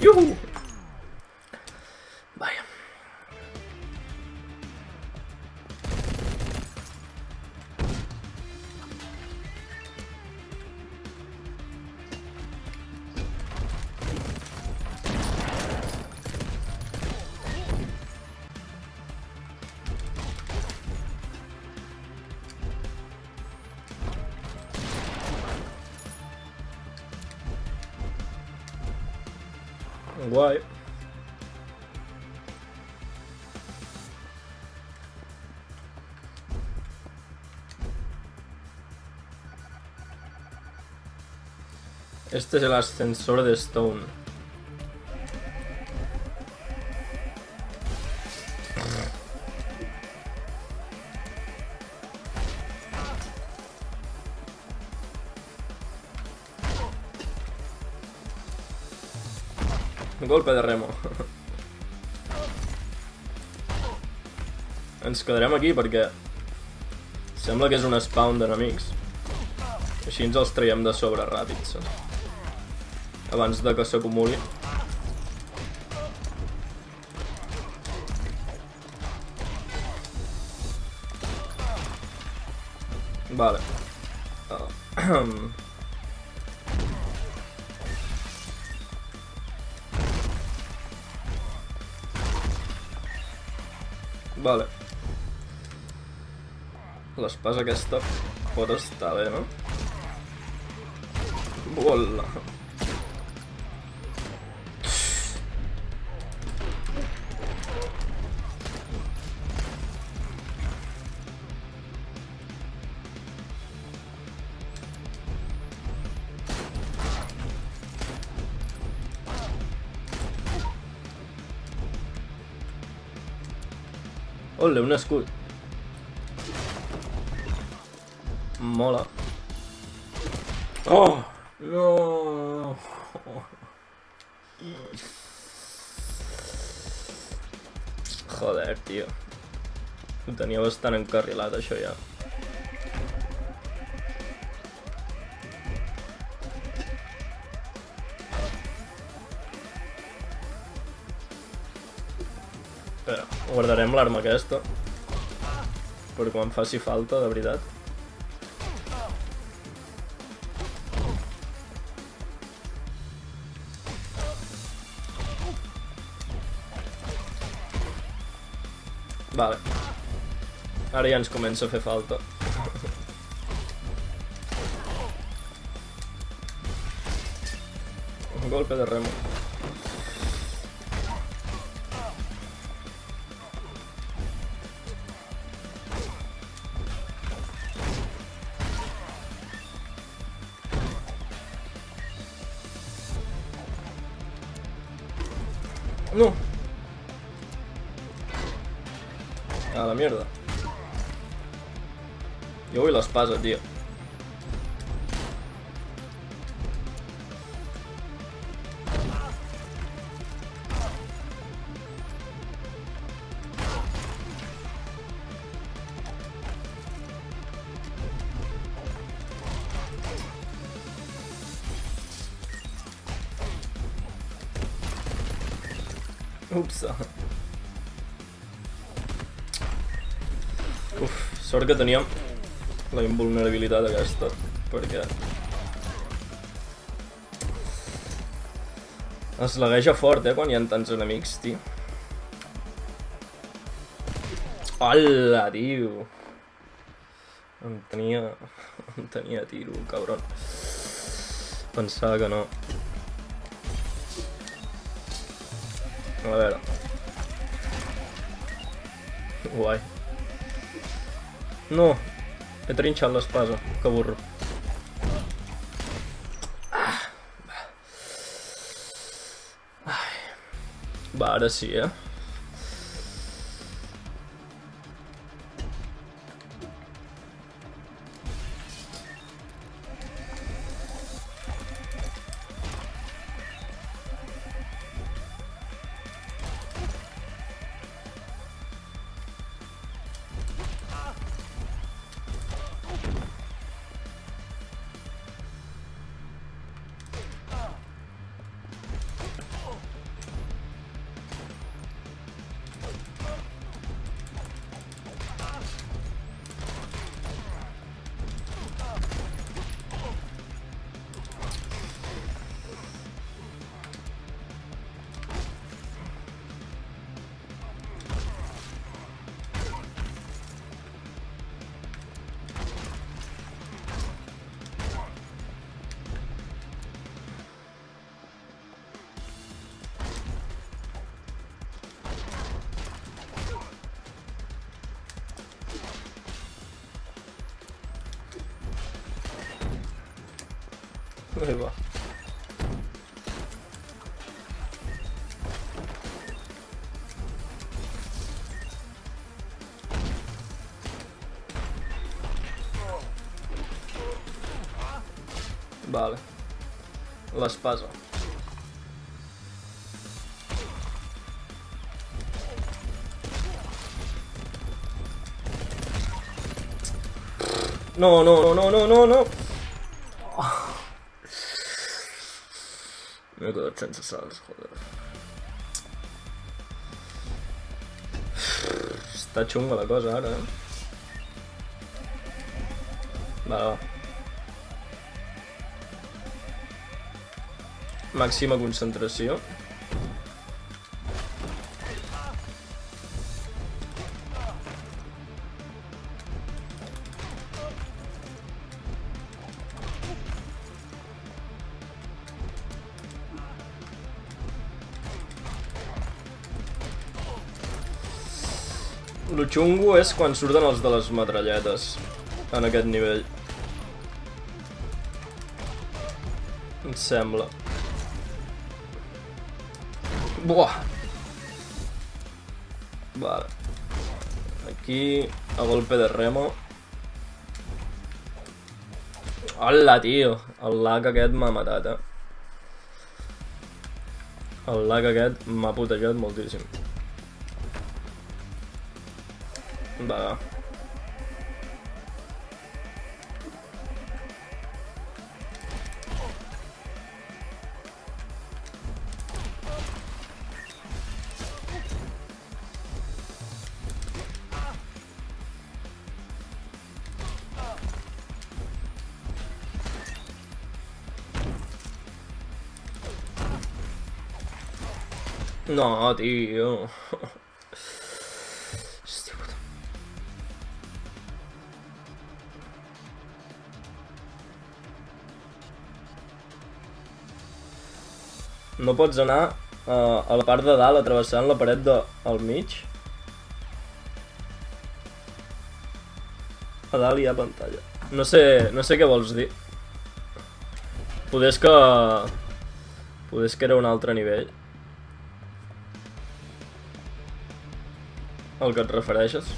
¡Yuhu! Vaya. Guai. Este es el ascensor de Stone. Golpe de remo. Ens quedarem aquí perquè sembla que és un spawn d'enemics. Així ens els traiem de sobre ràpid, abans de que s'acumuli. Vale. Vale. L'espasa aquesta pot estar bé, no? Uala. Ole, un escut. Mola. Oh! No! Joder, tio. Ho tenia bastant encarrilat, això, ja. Espera, guardarem l'arma aquesta per quan faci falta, de veritat. Vale. Ara ja ens comença a fer falta. Un golpe de remo. No. A la mierda. Jo vull l'espasa, tio. Ups. Uf, sort que teníem la invulnerabilitat aquesta, perquè es lagueja fort, quan hi ha tants enemics, tio. Hola, tio. Em tenia tiro, cabron. Pensava que no. A veure. Guai. No! He trinxat l'espasa, que burro. Va, ara sí, Ahí va. Vale. L'espasa. No, no, no, no, no, no. M'he quedat sense salts, joder. Està xunga la cosa ara, Va, va. Màxima concentració. Lo xungo és quan surten els de les metralletes en aquest nivell. Em sembla. Buah! Vale. Aquí, a golpe de remo. Hola, tio! El lag aquest m'ha matat, El lag aquest m'ha putejat moltíssim. Va. No, tio. No pots anar a la part de dalt atrevessant la paret del mig. A dalt hi ha pantalla. No sé què vols dir. Poder és que era un altre nivell. al que et refereixes?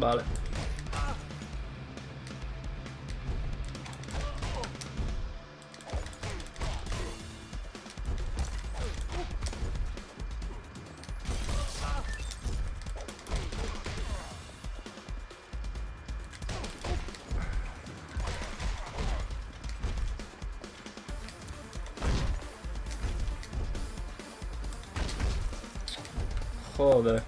Vale. Joder.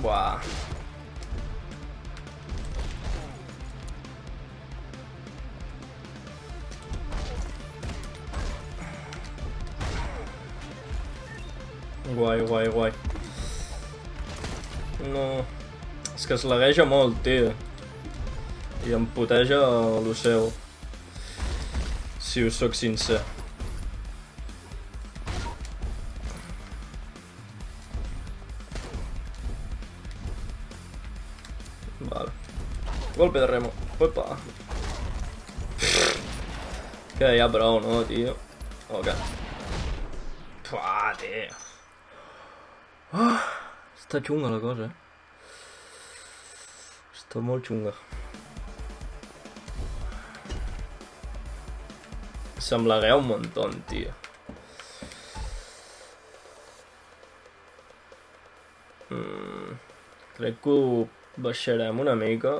Buah. Guai, guai, guai. No... És que es lagueja molt, tio. I em puteja lo seu. Si us soc sincer. Vale. Golpe de remo. Opa. Que ja prou, no, tio? O què? Pua, tio. Està xunga la cosa, Està molt xunga. Se'm laguea un montón, tio. Crec que ho baixarem una mica.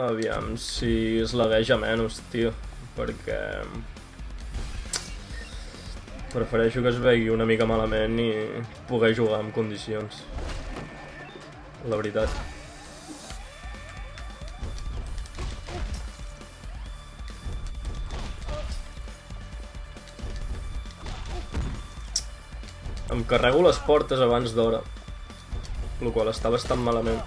Aviam si es lagueja menys, tio. Perquè... prefereixo que es vegi una mica malament i poder jugar en condicions. La veritat. Em carrego les portes abans d'hora, el qual està bastant malament.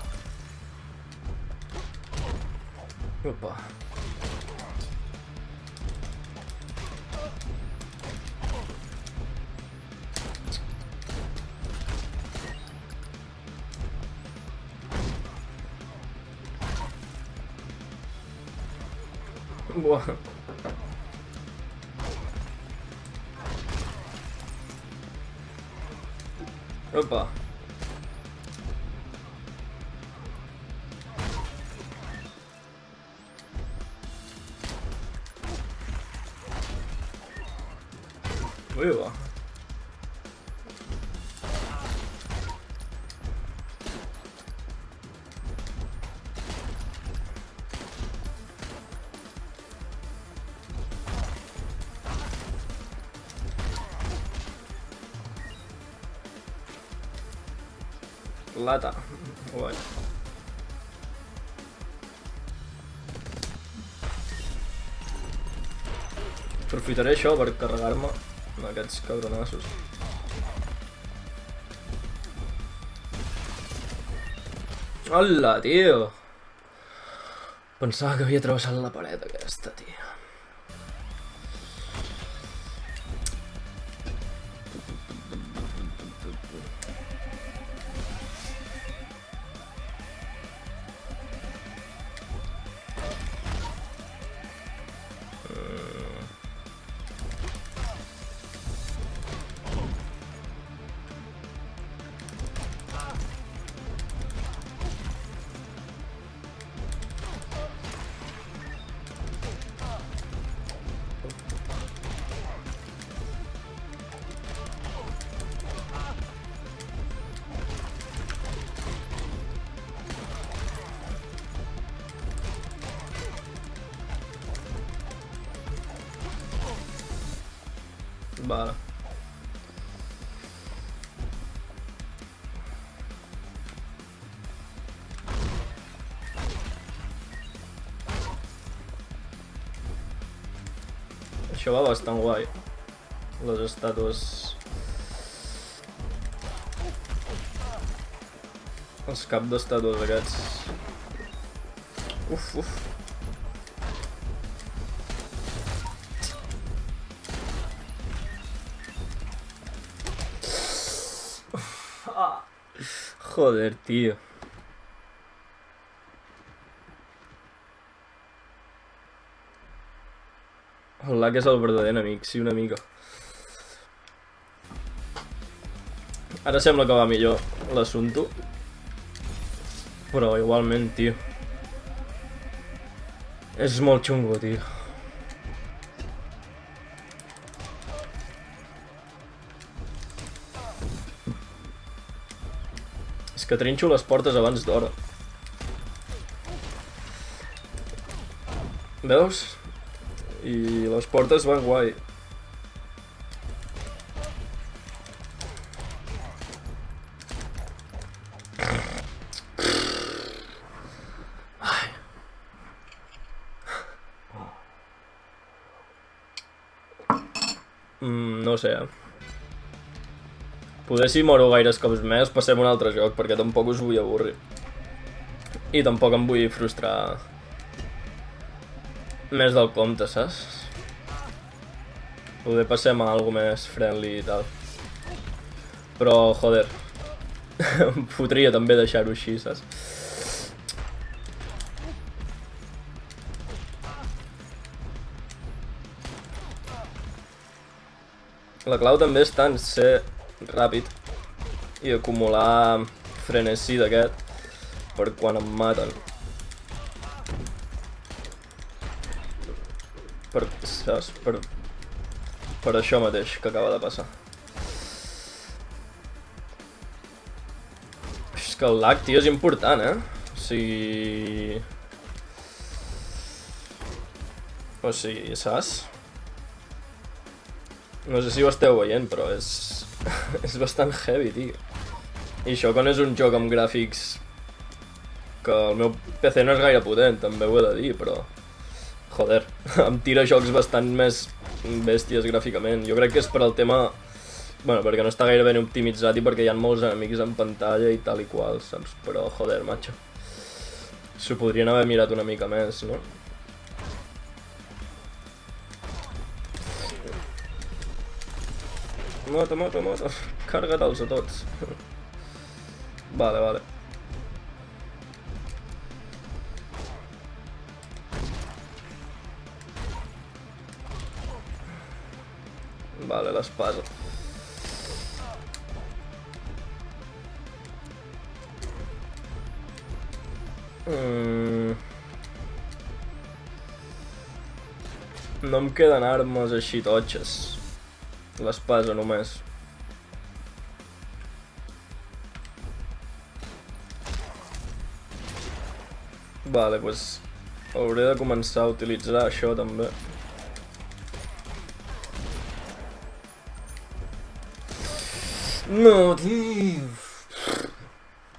Opa. Buah. Opa. Ui, va. Lata. Guai. Aprofitaré això per carregar-me aquests cabronassos. Hola, tio! Pensava que havia travessat la paret aquesta, tio. Vale. Això va bastant guai. Les estàtues... Els caps d'estàtues aquests. Uf, uf. Joder, tío. El lag és el verdader enemic, sí, una mica. Ara sembla que va millor l'assumpte. Però igualment, tio. És molt xungo, tio. És que trinxo les portes abans d'hora. Veus? I les portes van guai. No sé. Poder si moro gaires cops més, passem a un altre joc, perquè tampoc us vull avorrir. I tampoc em vull frustrar més del compte, saps? Poder passem a algo més friendly i tal. Però, joder, em fotria també deixar-ho així, saps? La clau també està en ser ràpid i acumular frenesí d'aquest per quan em maten. Saps? Per això mateix que acaba de passar. És que el lag, tio, és important, O sigui, saps? No sé si ho esteu veient, però és bastant heavy, tio. I això quan és un joc amb gràfics que el meu PC no és gaire potent, també ho he de dir, però... Joder, em tira jocs bastant més bèsties gràficament. Jo crec que és per al tema... Bueno, perquè no està gaire ben optimitzat i perquè hi ha molts enemics en pantalla i tal i qual, saps? Però, joder, macho. S'ho podrien haver mirat una mica més, no? Mata. Carga-te'ls a tots. Vale. Vale, l'espasa. No em queden armes així totxes. L'espasa només. Vale, pues hauré de començar a utilitzar això també. No, tio.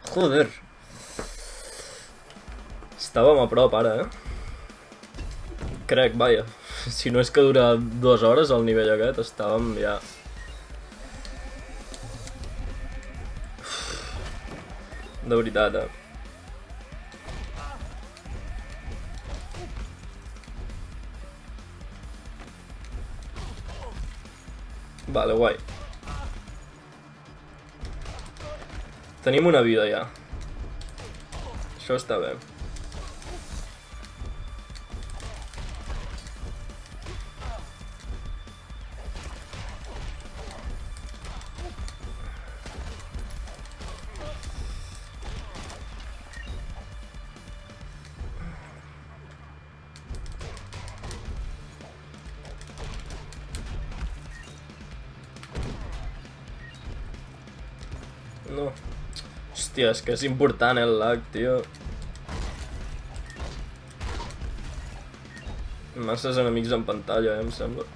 Joder. Estàvem a prop ara, Crec, vaja. Si no és que dura 2 hores el nivell aquest, estàvem ja... De veritat, Vale, guai. Tenim una vida ja. Això està bé. No. Hòstia, és que és important el lag, tio. Masses enemics en pantalla, em sembla.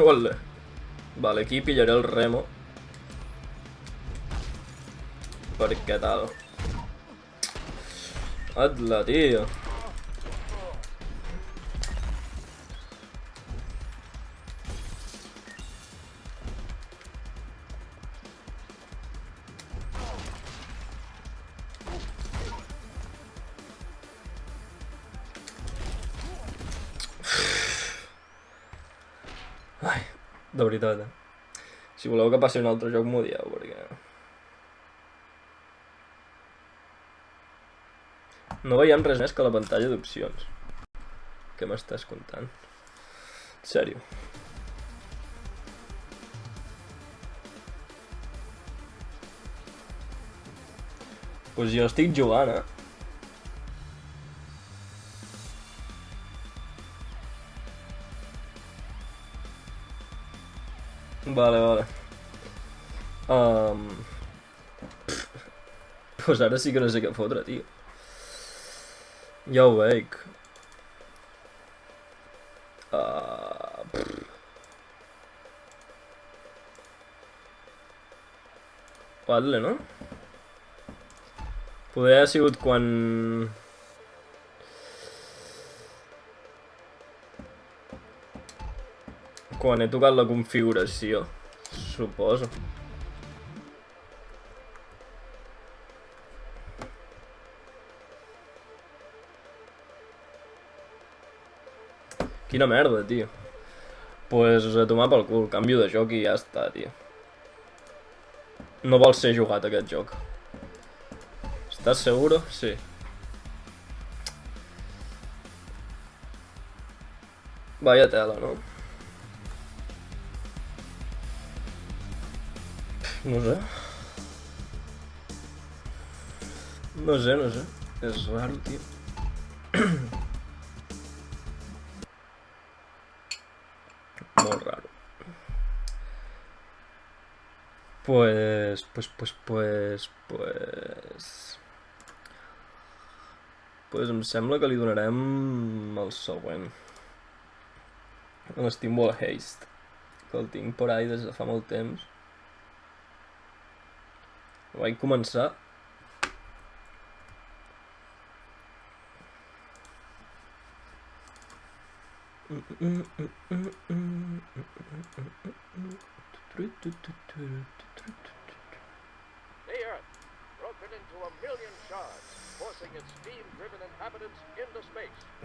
Ole. Vale, aquí pillaré el remo. Perquè tal. Atla, tio. Ai, de veritat, Si voleu que passi un altre joc m'ho dieu, perquè... No veiem res més que la pantalla d'opcions. Què m'estàs contant? En sèrio. Pues jo estic jugant, Vale. Pues ara sí que no sé què fotre, tio. Ja ho veig. Vale, no? Poder ha sigut quan... Quan he tocat la configuració, suposo. Quina merda, tio. Pues a tomar pel cul, canvio de joc i ja està, tio. No vol ser jugat aquest joc. ¿Estás seguro? Sí. Vaya tela, ¿no? No sé. No sé. És raro, tio. Molt raro. Pues em sembla que li donarem el següent. L'Steamwall Haste, que el tinc per ahí des de fa molt temps. Vaig començar.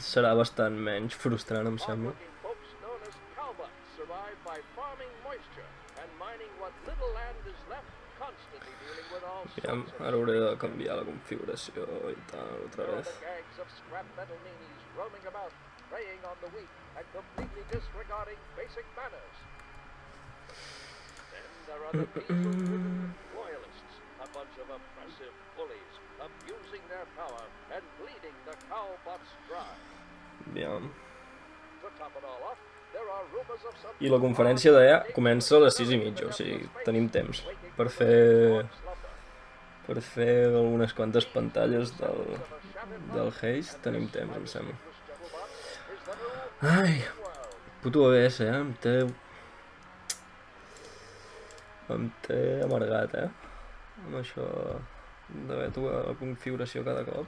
Serà bastant menys frustrant, em sembla. Aviam, ara hauré de canviar la configuració i tal, otra vez. Aviam. I la conferència d'EA comença a les 6:30, o sigui, tenim temps per fer algunes quantes pantalles del Haze, tenim temps, em sembla. Ai, puto OBS, em té amargat, amb això d'haver tocat la configuració cada cop.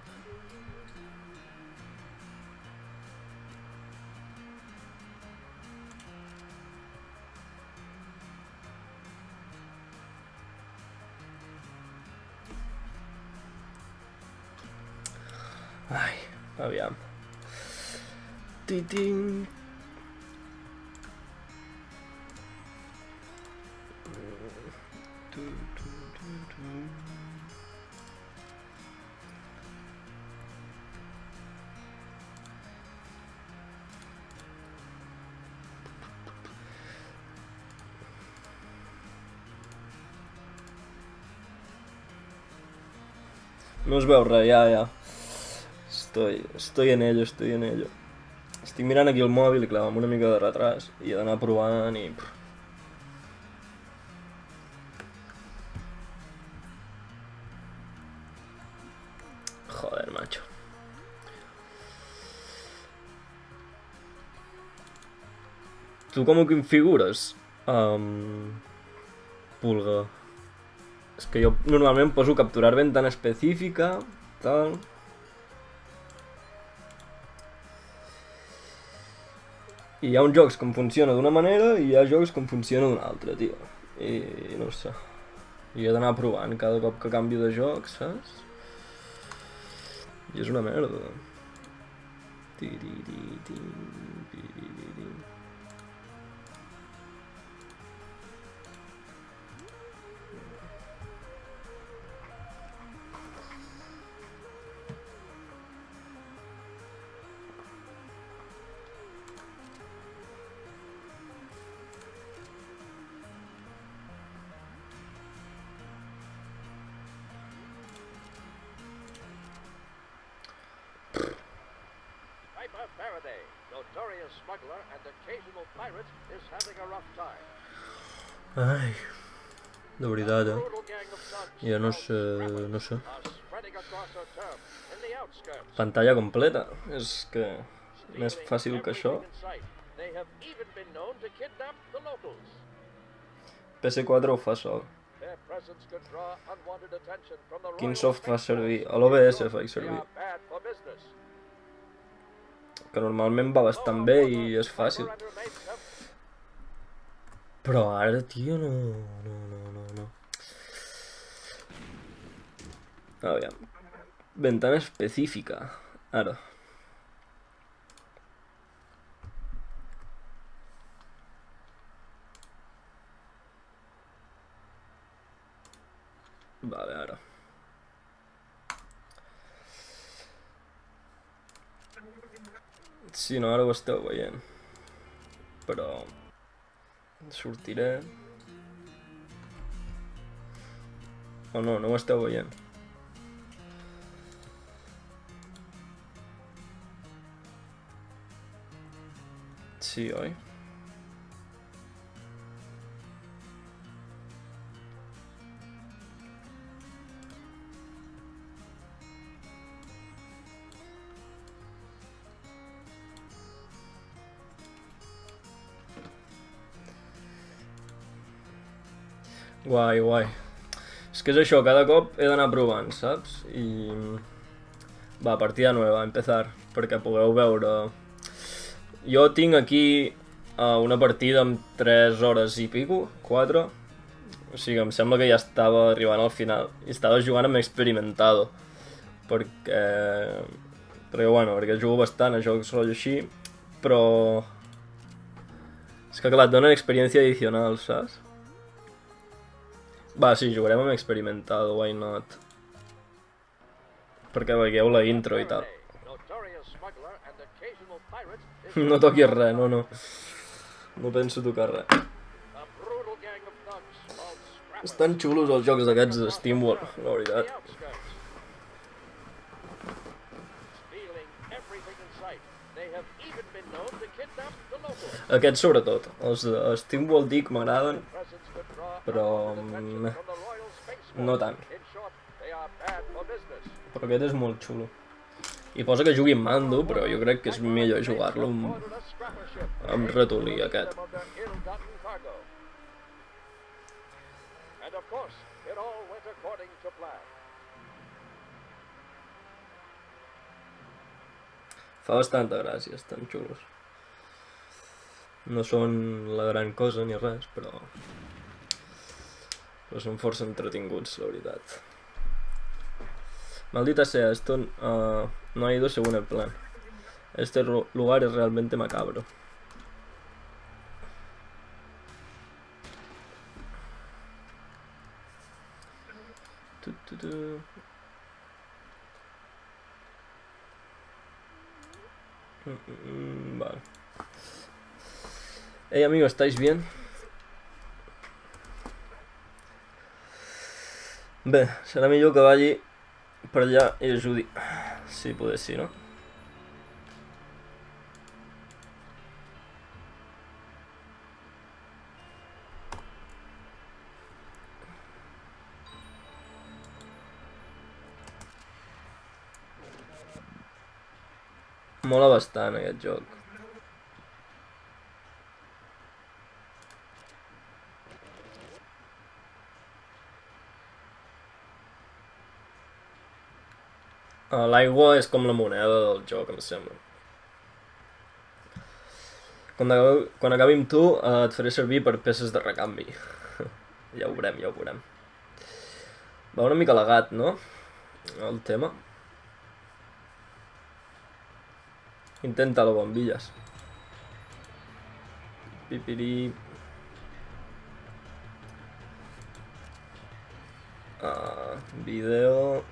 Ai, aviam. Titing. No es veu res, ja. Estoy en ello. Estic mirant aquí el mòbil i clar, amb una mica de retras i he d'anar provant i... Joder, macho. Tu com ho configures? Pulga. És que jo normalment poso capturar ventana específica, tal... I hi ha uns jocs que em funciona d'una manera i hi ha jocs que em funciona d'una altra, tio. I no sé. I he d'anar provant cada cop que canvio de joc, saps? I és una merda. Faraday, notorious smuggler and occasional pirate, is having a rough time. Ai, de veritat, Jo no sé, no sé. Pantalla completa, és que més fàcil que això. PS4 ho fa sol. Quin soft fa servir? A l'OBS faig servir. Que normalment va bastant bé i és fàcil. Però ara, tio, no. Aviam. Ventana específica. Ara. Vale, ara. Sí, no, ara ho esteu veient. Però... sortiré... O no, no ho esteu veient. Sí, oi? Guai, guai. És que és això, cada cop he d'anar provant, saps? I... va, partida nueva, empezar, perquè pugueu veure... Jo tinc aquí una partida amb 3 hores i pico, 4. O sigui, em sembla que ja estava arribant al final. I estava jugant amb Experimentado. Perquè... bueno, perquè jugo bastant a jocs rotllo així, però... és que clar, et donen experiència addicional, saps? Va, sí, jugarem amb Experimentado, why not? Perquè veieu la intro i tal. No toquis res, no. No penso tocar res. Estan xulos els jocs d'aquests de SteamWorld, la veritat. Aquests sobretot. Els de SteamWorld Dig m'agraden, però... no tant. Però aquest és molt xulo. I posa que jugui amb mando, però jo crec que és millor jugar-lo amb ratolí, aquest. Fa bastanta gràcia, estan xulos. No són la gran cosa ni res, però són força entretinguts, la veritat. Maldita sea, esto no ha ido según el plan. Este lugar es realmente macabro. Vale. Hey amigo, ¿estáis bien? Bé, serà millor que vagi per allà i ajudi. Si poder sí, no? Mola bastant aquest joc. L'aigua és com la moneda del joc, em sembla. Quan acabi amb tu et faré servir per peces de recanvi. Ja ho veurem, ja ho veurem. Va una mica lagat, no? El tema. Intenta-lo, bombilles. Pipiri. Vídeo.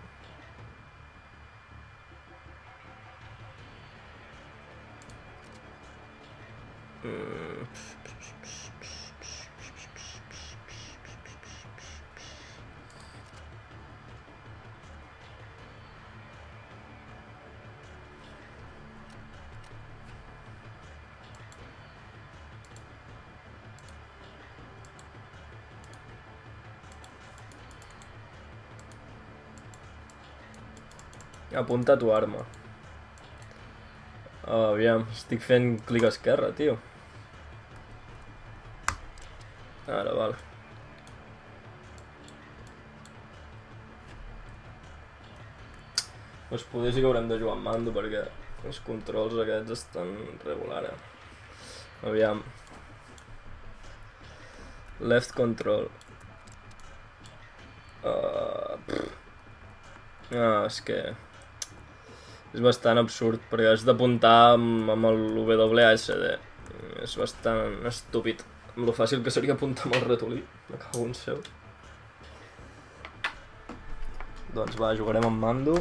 Apunta tu arma. Aviam, estic fent clic esquerre, tio. Ara, vale. Doncs poder sí que haurem de jugar amb mando perquè els controls aquests estan regular, Aviam. Left control. És que és bastant absurd perquè has d'apuntar amb el WASD. És bastant estúpid amb lo fàcil que seria apuntar amb el ratolí. Me cago en seu. Doncs va, jugarem amb mando.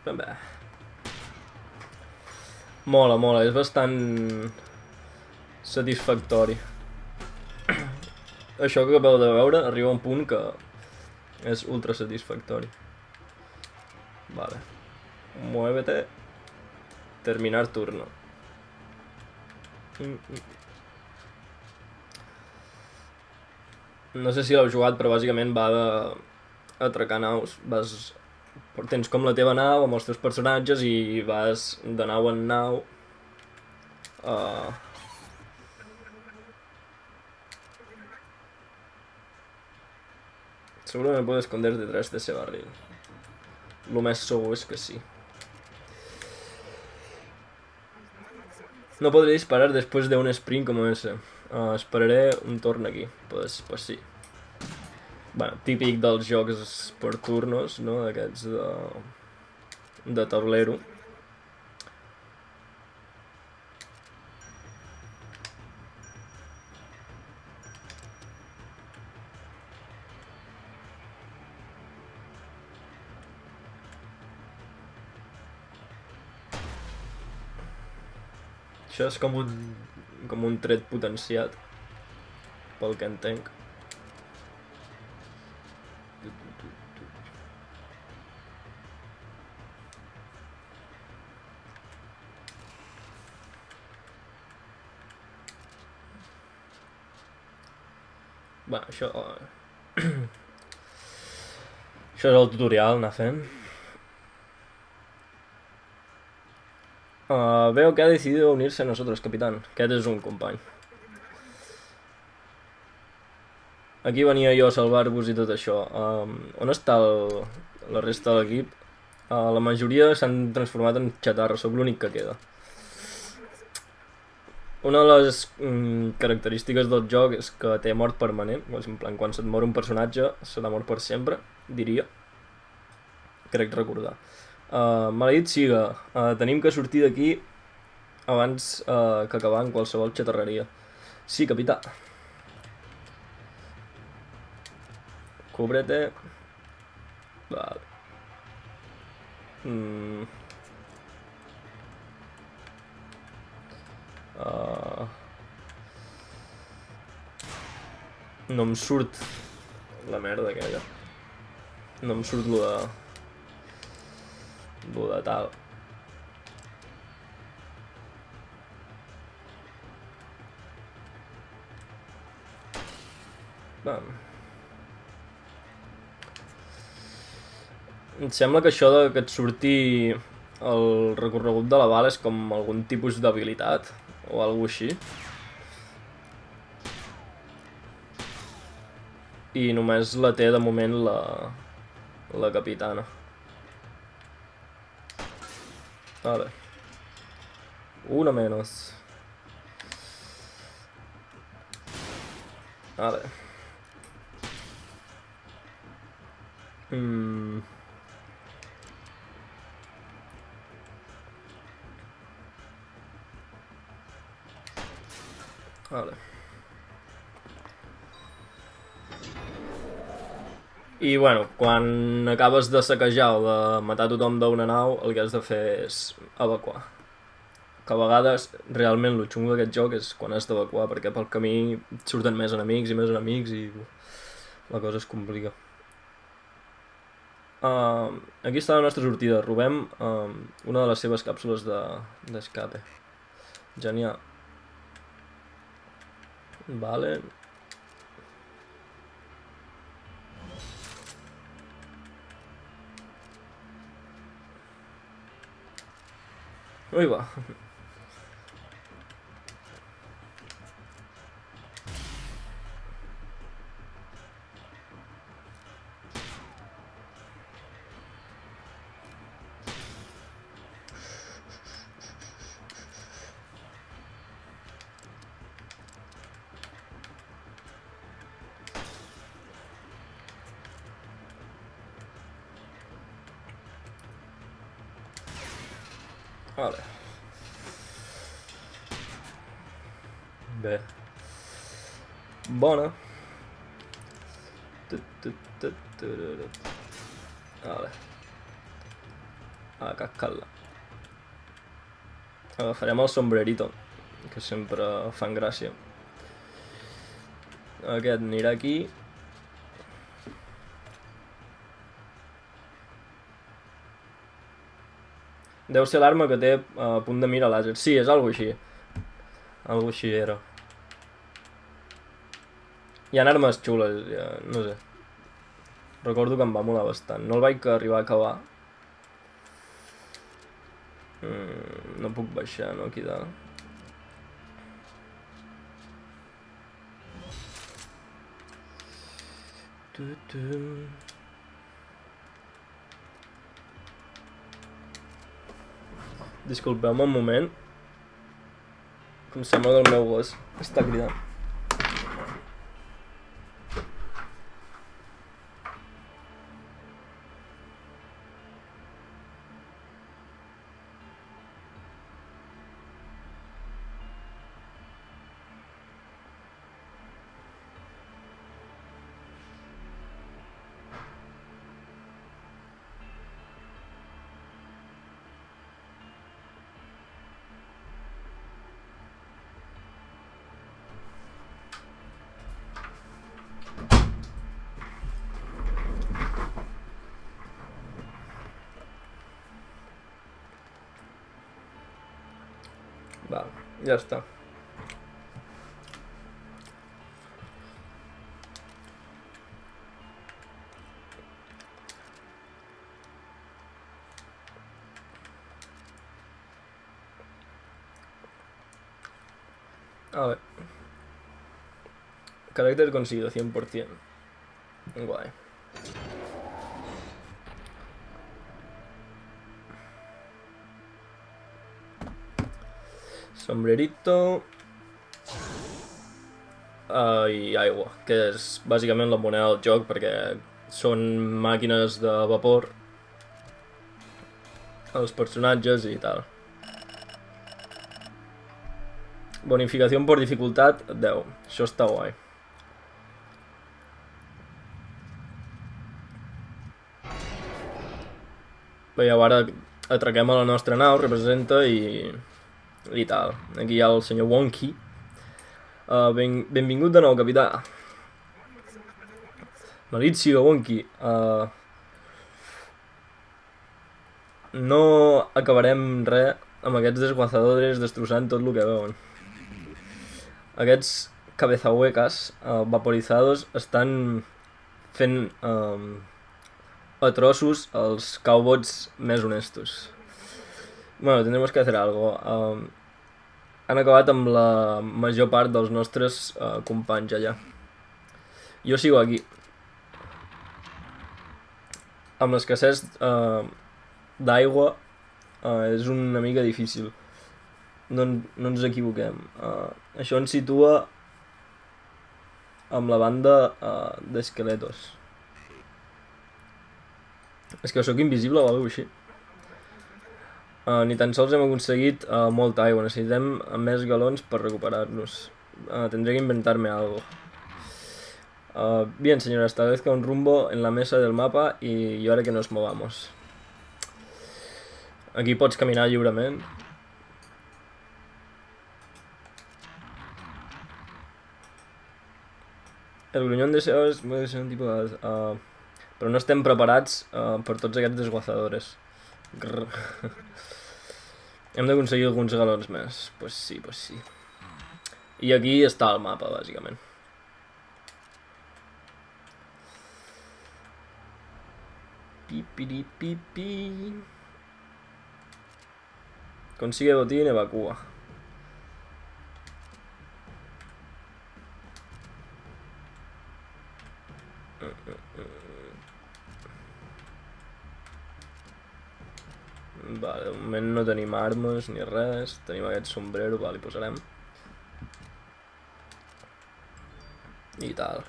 Bé. Mola, és bastant satisfactori. Això que acabeu de veure arriba a un punt que és ultra satisfactori. Vale. Muévete. Terminar turno. No sé si l'heu jugat, però bàsicament va d'atracar naus. Tens com la teva nau amb els teus personatges i vas de nau en nau. Seguro me puedo esconder detrás de ese barril. Lo més segur és que sí. No podré disparar después de un sprint como ese. Esperaré un torn aquí. Pues sí. Bueno, típic dels jocs per turnos, no? D'aquests de taulero. Això és com un tret potenciat, pel que entenc. Bueno, això... Això és el tutorial, anar fent. Veo que ha decidido unirse a nosotros, capitán. Aquest és un company. Aquí venia jo a salvar-vos i tot això. On està la resta de l'equip? La majoria s'han transformat en xatarra, sóc l'únic que queda. Una de les característiques del joc és que té mort permanent. En plan, quan se't mor un personatge, serà mort per sempre, diria. Crec recordar. Maleït siga, tenim que sortir d'aquí abans que acabar en qualsevol xatarreria. Sí, capità. Cúbrete. Vale. No em surt la merda aquella. No em surt lo de tal. Em sembla que això de que et surti el recorregut de la bala és com algun tipus d'habilitat o alguna així. I només la té de moment la capitana. Vale. Una menos. Vale. Vale. I bueno, quan acabes de saquejar o de matar tothom d'una nau, el que has de fer és evacuar. Que a vegades realment el xungo d'aquest joc és quan has d'evacuar, perquè pel camí surten més enemics i la cosa es complica. Aquí està la nostra sortida. Robem una de les seves càpsules d'escape. Genial. Vale. Ui, va. Vale. Bé. Bona. Vale. A cascar-la. Agafarem el sombrerito, que sempre fan gràcia. Aquest anirà aquí. Deu ser l'arma que té a punt de mira làser. Sí, és algo així. Algo així era. Hi ha armes xules, ja, no sé. Recordo que em va molar bastant. No el vaig arribar a acabar. No puc baixar, no, aquí dalt. Disculpeu-me un moment. Que em sembla que el meu gos està cridant. Va, ja està. A ver. Carácter conseguido, 100%. Guay. Sombrerito. I aigua, que és bàsicament la moneda del joc, perquè són màquines de vapor els personatges i tal. Bonificació per dificultat 10. Això està guai. Veieu, ara atraquem a la nostra nau, representa i tal. Aquí hi ha el senyor Wonky. Benvingut de nou, capità. Malizio, Wonky. No acabarem res amb aquests desguazadores destrossant tot el que veuen. Aquests cabezahuecas vaporizados estan fent a trossos els cowboys més honestos. Bueno, tendremos que hacer algo. Han acabat amb la major part dels nostres companys allà. Jo sigo aquí. amb l'escassez d'aigua és una mica difícil. No ens equivoquem. Això ens situa amb la banda d'Esqueletos. És que sóc invisible o alguna cosa així. Ni tan sols hem aconseguit molta aigua. Necessitem més galons per recuperar-nos. Tendré que inventarme algo. Bien, señora, establezca un rumbo en la mesa del mapa y ahora que nos movamos. Aquí pots caminar lliurement. El gruñón de Sebas puede ser un tipo de... però no estem preparats per tots aquests desguazadores. Hem d'aconseguir alguns galons més. Pues sí. I aquí està el mapa, bàsicament. Pipiripipi. Consigue botín, evacúa. Vale, de moment no tenim armes ni res. Tenim aquest sombrero, vale, hi posarem. I tal.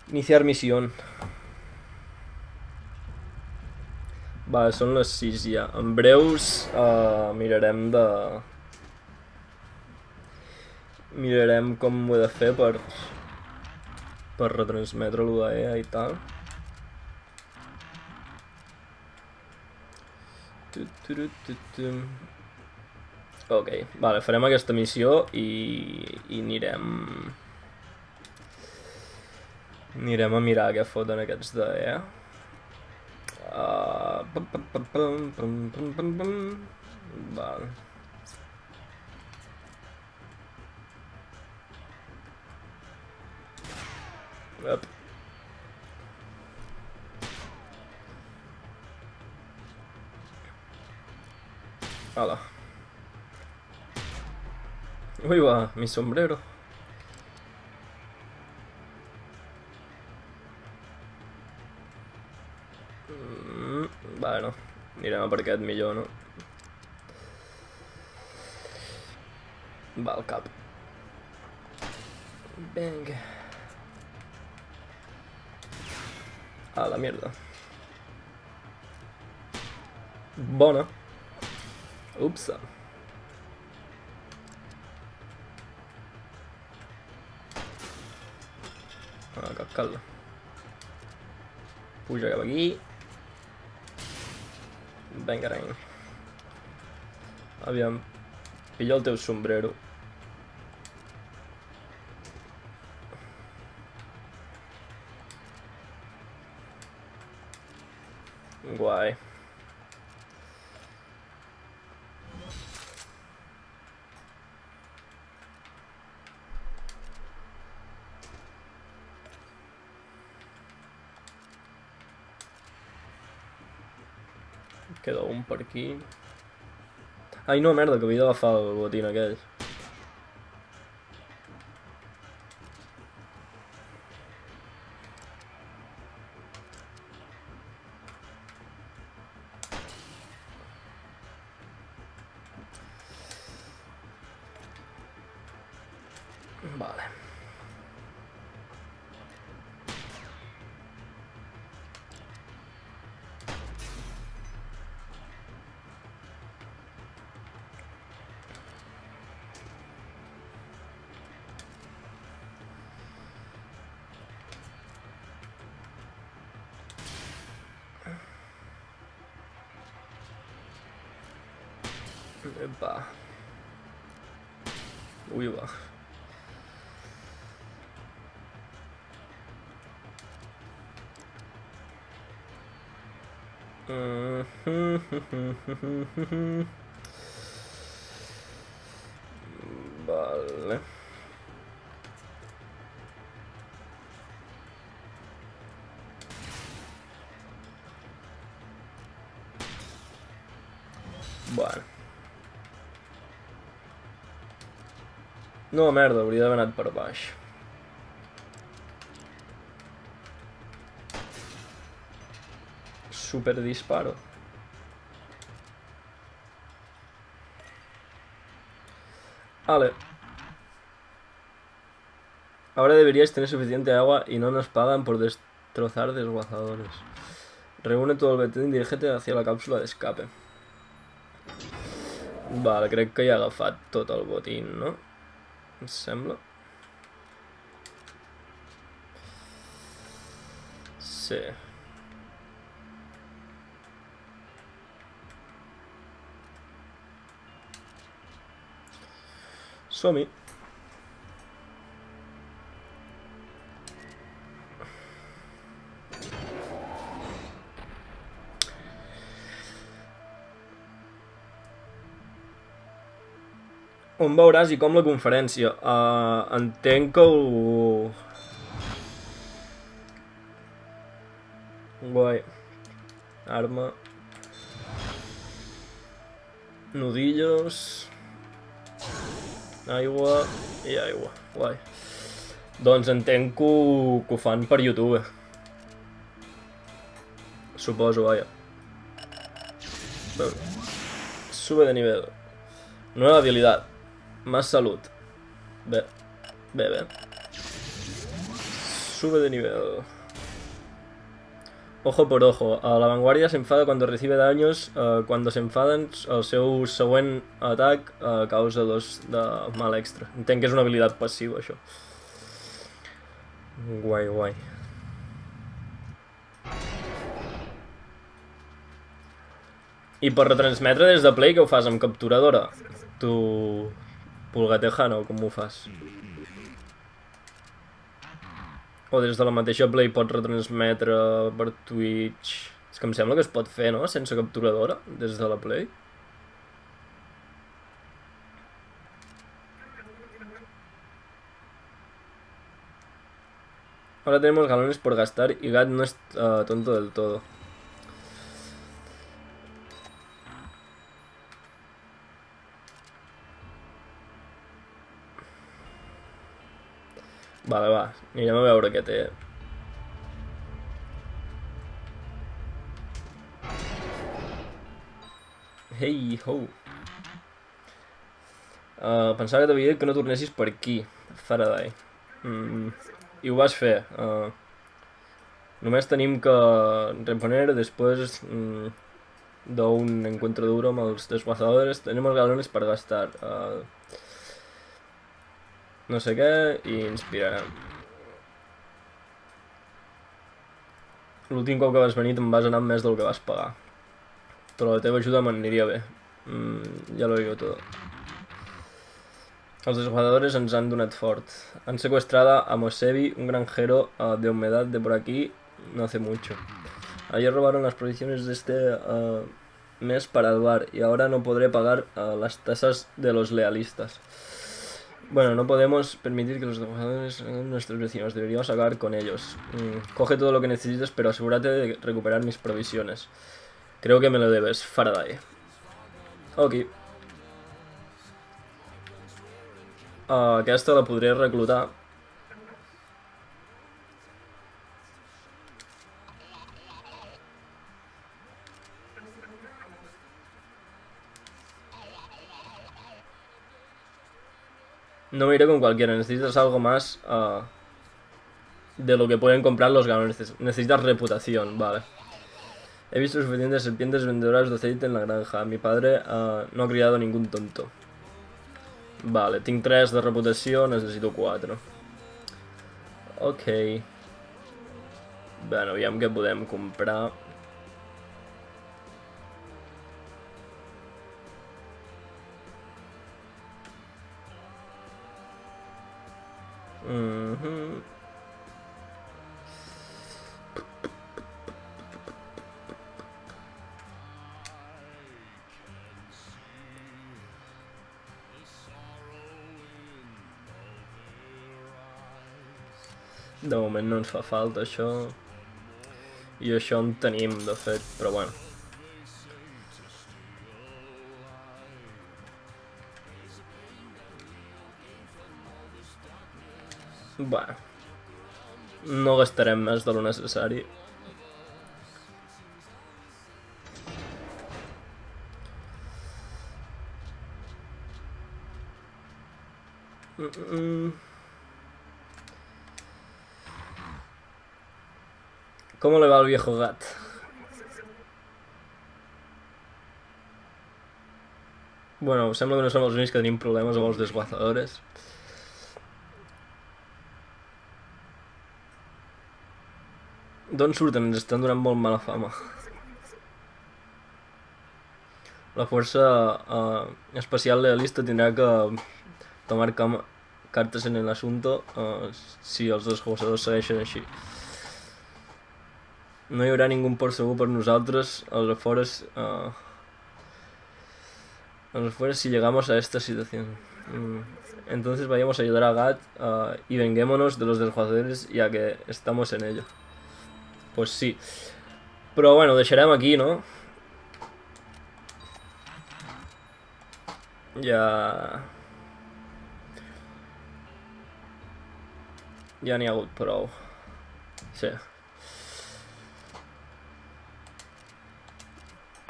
Iniciar misión. Vale, són les 6 ja. En breus mirarem de... Mirarem com ho he de fer per retransmetre l'UDE i tal. Ok, vale, farem aquesta missió i anirem a mirar què foten aquests d'EA. Vale. Yep. Hala. Uy, va, mi sombrero. Bueno, anirem a per aquest millor, no? Va, al cap. Venga. A la mierda. Bona. Ups. Cap calda. Puja cap aquí. Vinga, rei. Aviam. Pilla el teu sombrero. Guai. Queda un per aquí. Ai no, merda, que havia d'agafar el botín aquell. Vale. Epa. Ui, va. Vale. Bueno. No, merda, hauria d'haver anat per baix. super disparo. Vale. Ahora deberíais tener suficiente agua y no nos pagan por destrozar desguazadores. Reúne todo el botín y dirígete hacia la càpsula d'escape. Vale, crec que ja he agafat tot el botín, no? Em sembla. Sí. Som-hi. On veuràs i com la conferència? Entenc que ho... Guai. Arma. Nudillos. Aigua i aigua. Guai. Doncs entenc que ho fan per YouTube. Suposo, vaja. Sube de nivel. Nueva habilidad. Más salud. Bé. Sube de nivel. Ojo por ojo. La vanguardia se enfada cuando recibe daños. Cuando se enfaden, el seu següent atac causa 2 de mal extra. Entenc que és una habilitat passiva, això. Guai. I per retransmetre des de Play, què ho fas amb capturadora? Tu... Pulgatejano, com ho fas? O des de la mateixa Play pots retransmetre per Twitch... És que em sembla que es pot fer, no? Sense capturadora, des de la Play. Ahora tenemos galones por gastar y Gat no es tonto del todo. Vale, va. Anirem a veure què té. Hey, ho. Pensava que t'havia dit que no tornessis per aquí, Faraday. I ho vas fer. Només tenim que reponer després d'un encuentro duro amb els desguazadores. Tenemos galones per gastar. No sé què, i inspirarem. L'últim cop que vas venir te'n vas anar amb més del que vas pagar. Però la teva ajuda m'aniria bé. Ya lo digo todo. Los desguazadores ens han donat fort. Han secuestrado a Mosevi, un granjero de humedad de por aquí, no hace mucho. Ayer robaron las provisiones de este mes para el bar y ahora no podré pagar las tasas de los lealistas. Bueno, no podemos permitir que los desguazadores sean nuestros vecinos, deberíamos acabar con ellos. Coge todo lo que necesites, pero asegúrate de recuperar mis provisiones. Creo que me lo debes, Faraday. Ok. Aquesta la podré reclutar. No me iré con cualquiera, necesitas algo más de lo que pueden comprar los ganones. Necesitas reputación, vale. He visto suficientes serpientes vendedoras de aceite en la granja. Mi padre no ha criado ningún tonto. Vale, tinc 3 de reputació, necessito 4. Ok. Bueno, aviam què podem comprar. De moment no ens fa falta això. I això en tenim, de fet, però bueno. Bueno. No gastarem més de lo necessari. ¿Cómo le va al viejo Gat? Bueno, sembla que no som els únics que tenim problemes amb els desguazadores. D'on surten? Ens estan donant molt mala fama. La fuerza especial lealista tendrá que tomar cartes en el asunto si els desguazadors segueixen així. No hi haurà ningú port segur per nosaltres als afores si llegamos a esta situación. Entonces vayamos a ayudar a Gat y venguémonos de los desguazadores ya que estamos en ello. Pues sí. Però bueno, deixarem aquí, no? Ja n'hi ha hagut prou. Sí.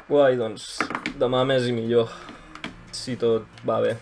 Guai, doncs demà més i millor, si tot va bé.